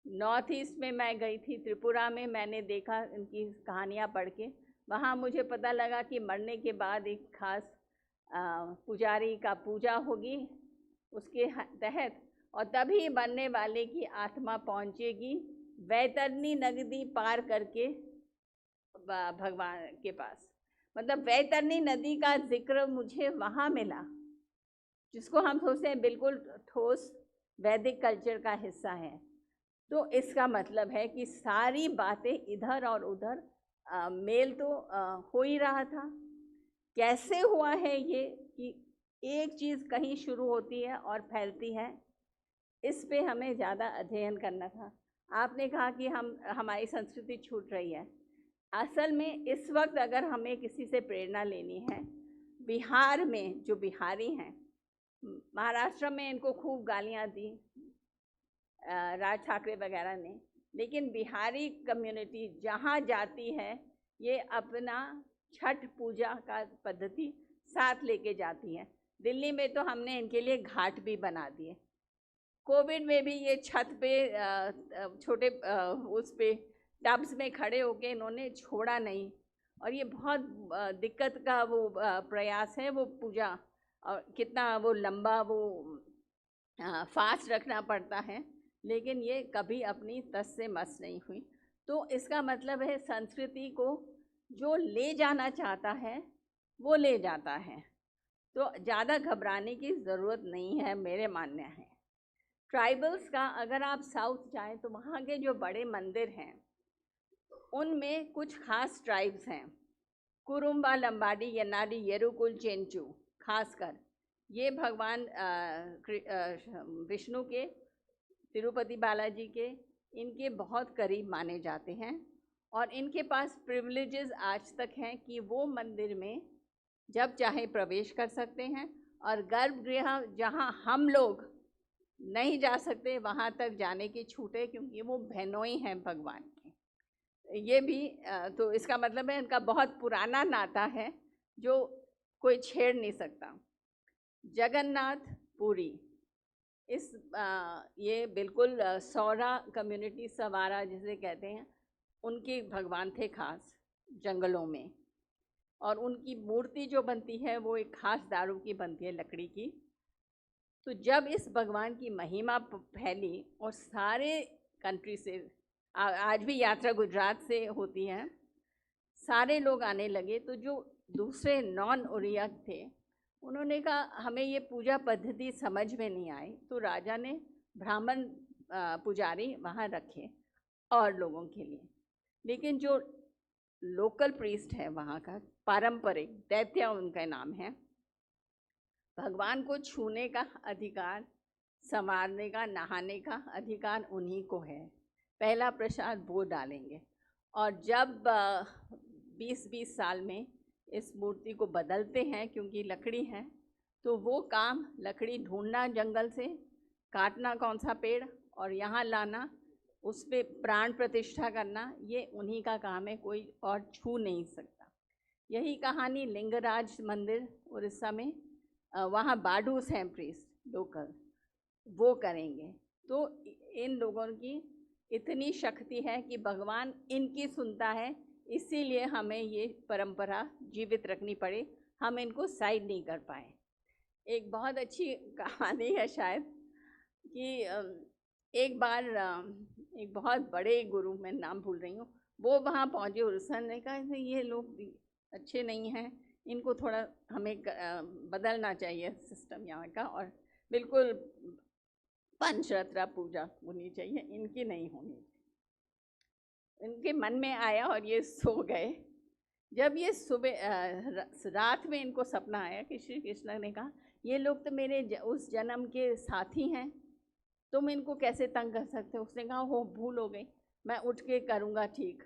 नॉर्थ ईस्ट में मैं गई थी, त्रिपुरा में मैंने देखा इनकी कहानियाँ पढ़ के। वहाँ मुझे पता लगा कि मरने के बाद एक खास पुजारी का पूजा होगी उसके तहत, और तभी मरने वाले की आत्मा पहुँचेगी वैतरणी नदी पार करके भगवान के पास। मतलब वैतरणी नदी का जिक्र मुझे वहाँ मिला, जिसको हम सोचते हैं बिल्कुल ठोस वैदिक कल्चर का हिस्सा है। तो इसका मतलब है कि सारी बातें इधर और उधर मेल तो हो ही रहा था। कैसे हुआ है ये कि एक चीज़ कहीं शुरू होती है और फैलती है, इस पे हमें ज़्यादा अध्ययन करना था। आपने कहा कि हमारी संस्कृति छूट रही है। असल में इस वक्त अगर हमें किसी से प्रेरणा लेनी है, बिहार में जो बिहारी हैं, महाराष्ट्र में इनको खूब गालियाँ दी राज ठाकरे वगैरह ने, लेकिन बिहारी कम्युनिटी जहाँ जाती है ये अपना छठ पूजा का पद्धति साथ लेके जाती है। दिल्ली में तो हमने इनके लिए घाट भी बना दिए। कोविड में भी ये छत पे छोटे उस पे टब्स में खड़े होके इन्होंने छोड़ा नहीं, और ये बहुत दिक्कत का वो प्रयास है वो पूजा, और कितना वो लंबा वो फास्ट रखना पड़ता है, लेकिन ये कभी अपनी तस से मस नहीं हुई। तो इसका मतलब है संस्कृति को जो ले जाना चाहता है वो ले जाता है, तो ज़्यादा घबराने की ज़रूरत नहीं है मेरे मानना है। ट्राइबल्स का अगर आप साउथ जाएं तो वहाँ के जो बड़े मंदिर हैं उनमें कुछ खास ट्राइब्स हैं, कुरुम्बा, लंबाडी, यन्नाडी, येरुकुल, चेंचू। खासकर ये भगवान विष्णु के, तिरुपति बालाजी के, इनके बहुत करीब माने जाते हैं, और इनके पास प्रिविलेजेस आज तक हैं कि वो मंदिर में जब चाहे प्रवेश कर सकते हैं, और गर्भगृह जहाँ हम लोग नहीं जा सकते वहाँ तक जाने की छूट है, क्योंकि वो बहनोई हैं भगवान के। ये भी तो इसका मतलब है इनका बहुत पुराना नाता है जो कोई छेड़ नहीं सकता। जगन्नाथ पुरी, ये बिल्कुल सौरा कम्युनिटी, सवारा जिसे कहते हैं, उनके भगवान थे खास जंगलों में, और उनकी मूर्ति जो बनती है वो एक खास दारू की बनती है, लकड़ी की। तो जब इस भगवान की महिमा फैली और सारे कंट्री से, आज भी यात्रा गुजरात से होती है, सारे लोग आने लगे, तो जो दूसरे नॉन ओरिया थे उन्होंने कहा हमें ये पूजा पद्धति समझ में नहीं आई, तो राजा ने ब्राह्मण पुजारी वहाँ रखे और लोगों के लिए। लेकिन जो लोकल प्रीस्ट है वहाँ का, पारंपरिक दैत्य उनका नाम है, भगवान को छूने का अधिकार, संवारने का, नहाने का अधिकार उन्हीं को है। पहला प्रसाद वो डालेंगे, और जब 20-20 साल में इस मूर्ति को बदलते हैं, क्योंकि लकड़ी है, तो वो काम लकड़ी ढूंढना जंगल से, काटना कौन सा पेड़ और यहाँ लाना, उस पर प्राण प्रतिष्ठा करना, ये उन्हीं का काम है, कोई और छू नहीं सकता। यही कहानी लिंगराज मंदिर उड़ीसा में, वहाँ बाडूस हैं प्रीस्ट लोकल, वो करेंगे। तो इन लोगों की इतनी शक्ति है कि भगवान इनकी सुनता है, इसीलिए हमें ये परंपरा जीवित रखनी पड़े, हम इनको साइड नहीं कर पाए। एक बहुत अच्छी कहानी है शायद कि एक बार एक बहुत बड़े गुरु, मैं नाम भूल रही हूँ, वो वहाँ पहुँचे उड़ीसा ने कहा ये लोग अच्छे नहीं हैं, इनको थोड़ा हमें बदलना चाहिए सिस्टम यहाँ का, और बिल्कुल पंचरत्न पूजा होनी चाहिए, इनकी नहीं होनी चाहिए। इनके मन में आया और ये सो गए। जब ये सुबह रात में इनको सपना आया कि श्री कृष्ण ने कहा ये लोग तो मेरे उस जन्म के साथी हैं, तुम इनको कैसे तंग कर सकते हो। उसने कहा हो भूल हो गई, मैं उठ के करूँगा ठीक।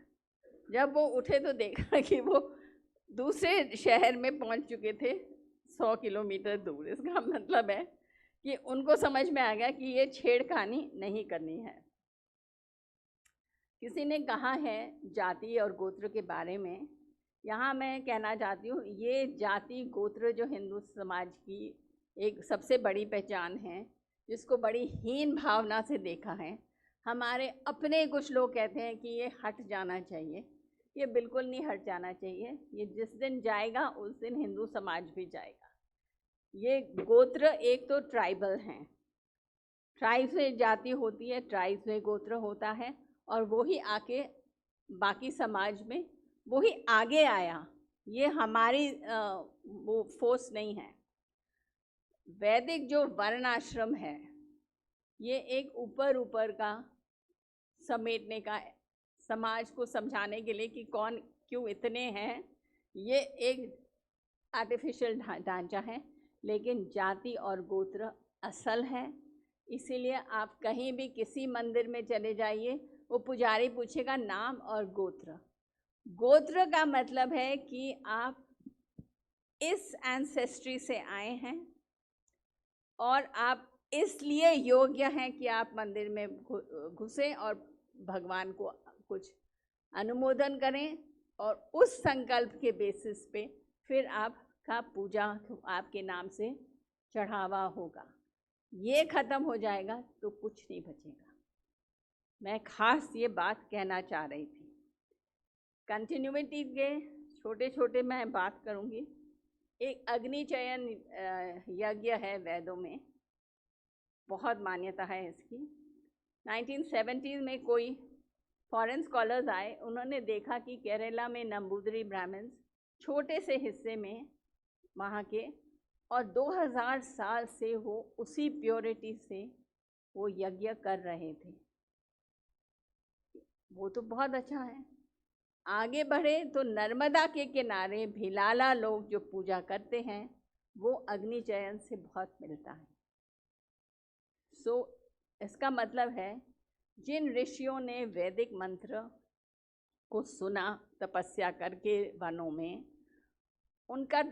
जब वो उठे तो देखा कि वो दूसरे शहर में पहुंच चुके थे 100 किलोमीटर दूर। इसका मतलब है कि उनको समझ में आ गया कि ये छेड़खानी नहीं करनी है। किसी ने कहा है जाति और गोत्र के बारे में, यहाँ मैं कहना चाहती हूँ ये जाति गोत्र जो हिंदू समाज की एक सबसे बड़ी पहचान है, जिसको बड़ी हीन भावना से देखा है। हमारे अपने कुछ लोग कहते हैं कि ये हट जाना चाहिए, ये बिल्कुल नहीं हट जाना चाहिए। ये जिस दिन जाएगा उस दिन हिंदू समाज भी जाएगा। ये गोत्र एक तो ट्राइबल हैं, ट्राइब से जाति होती है, ट्राइब से गोत्र होता है, और वो ही आके बाकी समाज में वो ही आगे आया। ये हमारी वो फोर्स नहीं है। वैदिक जो वर्ण आश्रम है ये एक ऊपर ऊपर का समेटने का, समाज को समझाने के लिए कि कौन क्यों इतने हैं, ये एक आर्टिफिशियल ढांचा है। लेकिन जाति और गोत्र असल है। इसीलिए आप कहीं भी किसी मंदिर में चले जाइए, वो पुजारी पूछेगा नाम और गोत्र। गोत्र का मतलब है कि आप इस एंसेस्ट्री से आए हैं और आप इसलिए योग्य हैं कि आप मंदिर में घुसें और भगवान को कुछ अनुमोदन करें, और उस संकल्प के बेसिस पे फिर आपका पूजा आपके नाम से चढ़ावा होगा। ये ख़त्म हो जाएगा तो कुछ नहीं बचेगा। मैं खास ये बात कहना चाह रही थी। कंटिन्यूटी के छोटे छोटे मैं बात करूँगी। एक अग्निचयन यज्ञ है वेदों में, बहुत मान्यता है इसकी। 1970 में कोई फॉरेन स्कॉलर्स आए, उन्होंने देखा कि केरला में नंबूदरी ब्राह्मण्स छोटे से हिस्से में वहाँ के, और 2000 साल से वो उसी प्योरिटी से वो यज्ञ कर रहे थे। वो तो बहुत अच्छा है। आगे बढ़े तो नर्मदा के किनारे भिलाला लोग जो पूजा करते हैं वो अग्निचयन से बहुत मिलता है। इसका मतलब है जिन ऋषियों ने वैदिक मंत्र को सुना तपस्या करके वनों में, उनका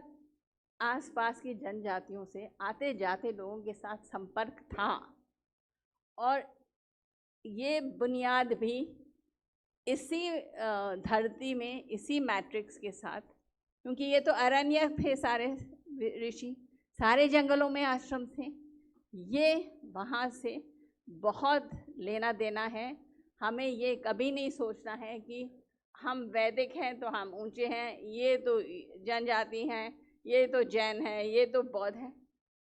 आसपास की जनजातियों से आते जाते लोगों के साथ संपर्क था, और ये बुनियाद भी इसी धरती में इसी मैट्रिक्स के साथ, क्योंकि ये तो अरण्य थे सारे ऋषि, सारे जंगलों में आश्रम थे, ये वहाँ से बहुत लेना देना है। हमें ये कभी नहीं सोचना है कि हम वैदिक हैं तो हम ऊंचे हैं, ये तो जनजाति हैं, ये तो जैन है, ये तो बौद्ध है।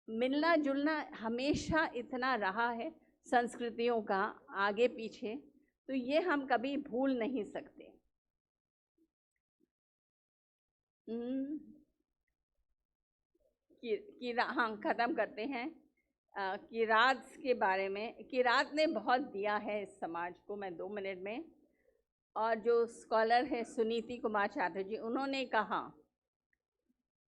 मिलना जुलना हमेशा इतना रहा है संस्कृतियों का आगे पीछे, तो ये हम कभी भूल नहीं सकते। हाँ, ख़त्म करते हैं। किरात के बारे में, किरात ने बहुत दिया है इस समाज को। मैं 2 मिनट में, और जो स्कॉलर है सुनीति कुमार चैटर्जी, उन्होंने कहा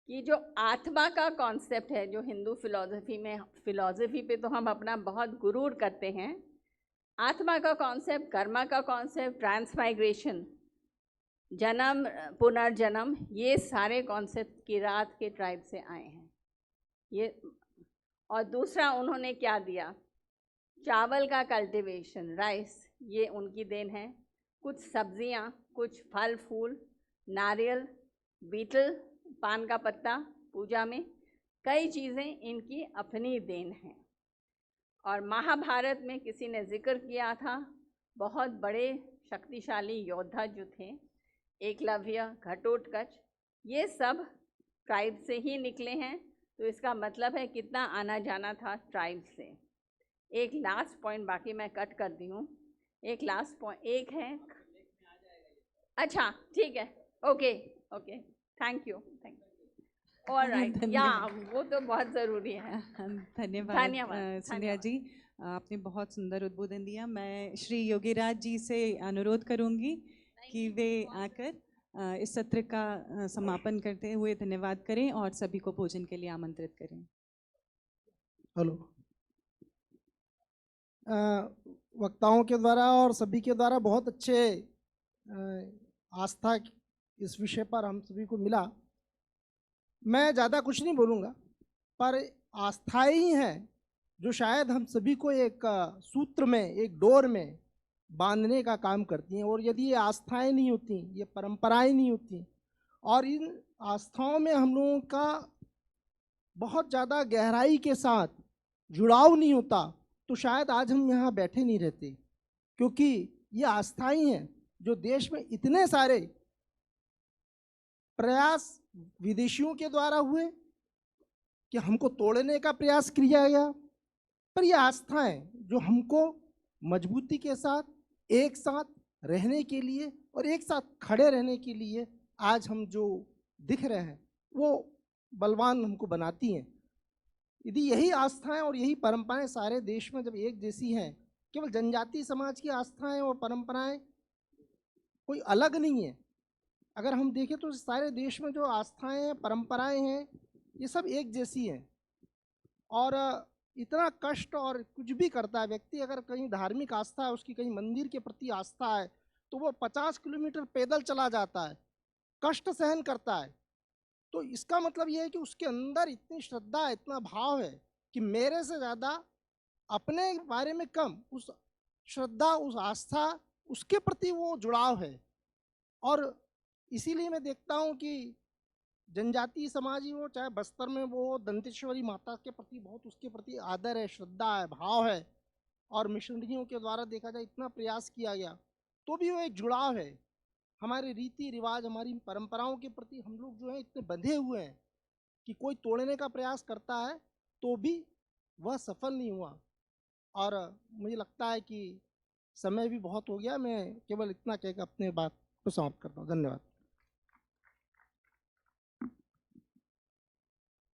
कि जो आत्मा का कॉन्सेप्ट है, जो हिंदू फिलॉसफी पे तो हम अपना बहुत गुरूर करते हैं, आत्मा का कॉन्सेप्ट, कर्मा का कॉन्सेप्ट, ट्रांसमाइग्रेशन, जन्म पुनर्जन्म, ये सारे कॉन्सेप्ट किरात के ट्राइब से आए हैं। ये, और दूसरा उन्होंने क्या दिया, चावल का कल्टीवेशन, राइस, ये उनकी देन है। कुछ सब्जियां, कुछ फल फूल, नारियल, बीटल, पान का पत्ता पूजा में, कई चीज़ें इनकी अपनी देन हैं। और महाभारत में किसी ने जिक्र किया था, बहुत बड़े शक्तिशाली योद्धा जो थे, एकलव्य, घटोत्कच, ये सब ट्राइब से ही निकले हैं। तो इसका मतलब है कितना आना जाना था ट्राइब से। एक लास्ट पॉइंट, बाकी मैं कट कर दी हूँ। एक लास्ट पॉइंट एक है, अच्छा ठीक है, okay okay, thank you, thank you, all right, या वो तो बहुत ज़रूरी है। धन्यवाद संध्या जी, आपने बहुत सुंदर उद्बोधन दिया। मैं श्री योगीराज जी से अनुरोध करूंगी कि वे आकर इस सत्र का समापन करते हुए धन्यवाद करें और सभी को भोजन के लिए आमंत्रित करें। हेलो, वक्ताओं के द्वारा और सभी के द्वारा बहुत अच्छे आस्था इस विषय पर हम सभी को मिला। मैं ज़्यादा कुछ नहीं बोलूँगा, पर आस्था ही है जो शायद हम सभी को एक सूत्र में, एक डोर में बांधने का काम करती हैं। और यदि ये आस्थाएं नहीं होती, ये परंपराएं नहीं होती और इन आस्थाओं में हम लोगों का बहुत ज़्यादा गहराई के साथ जुड़ाव नहीं होता, तो शायद आज हम यहाँ बैठे नहीं रहते। क्योंकि ये आस्थाएं हैं जो देश में इतने सारे प्रयास विदेशियों के द्वारा हुए कि हमको तोड़ने का प्रयास किया गया, पर ये आस्थाएं जो हमको मजबूती के साथ, एक साथ रहने के लिए और एक साथ खड़े रहने के लिए आज हम जो दिख रहे हैं वो बलवान हमको बनाती हैं। यदि यही आस्थाएं और यही परंपराएं सारे देश में जब एक जैसी हैं, केवल जनजाति समाज की आस्थाएं और परंपराएं कोई अलग नहीं है, अगर हम देखें तो सारे देश में जो आस्थाएं हैं, परंपराएं हैं, ये सब एक जैसी हैं। और इतना कष्ट और कुछ भी करता है व्यक्ति, अगर कहीं धार्मिक आस्था है, उसकी कहीं मंदिर के प्रति आस्था है, तो वो 50 किलोमीटर पैदल चला जाता है, कष्ट सहन करता है। तो इसका मतलब ये है कि उसके अंदर इतनी श्रद्धा है, इतना भाव है कि मेरे से ज़्यादा अपने बारे में कम उस श्रद्धा, उस आस्था, उसके प्रति वो जुड़ाव है। और इसीलिए मैं देखता हूँ कि जनजातीय समाज ही हो, चाहे बस्तर में वो दंतेश्वरी माता के प्रति बहुत उसके प्रति आदर है, श्रद्धा है, भाव है। और मिशनरियों के द्वारा देखा जाए इतना प्रयास किया गया, तो भी वो एक जुड़ाव है। हमारे रीति रिवाज, हमारी परंपराओं के प्रति हम लोग जो है इतने बंधे हुए हैं कि कोई तोड़ने का प्रयास करता है तो भी वह सफल नहीं हुआ। और मुझे लगता है कि समय भी बहुत हो गया, मैं केवल इतना कहकर अपने बात को समाप्त करता हूँ। धन्यवाद।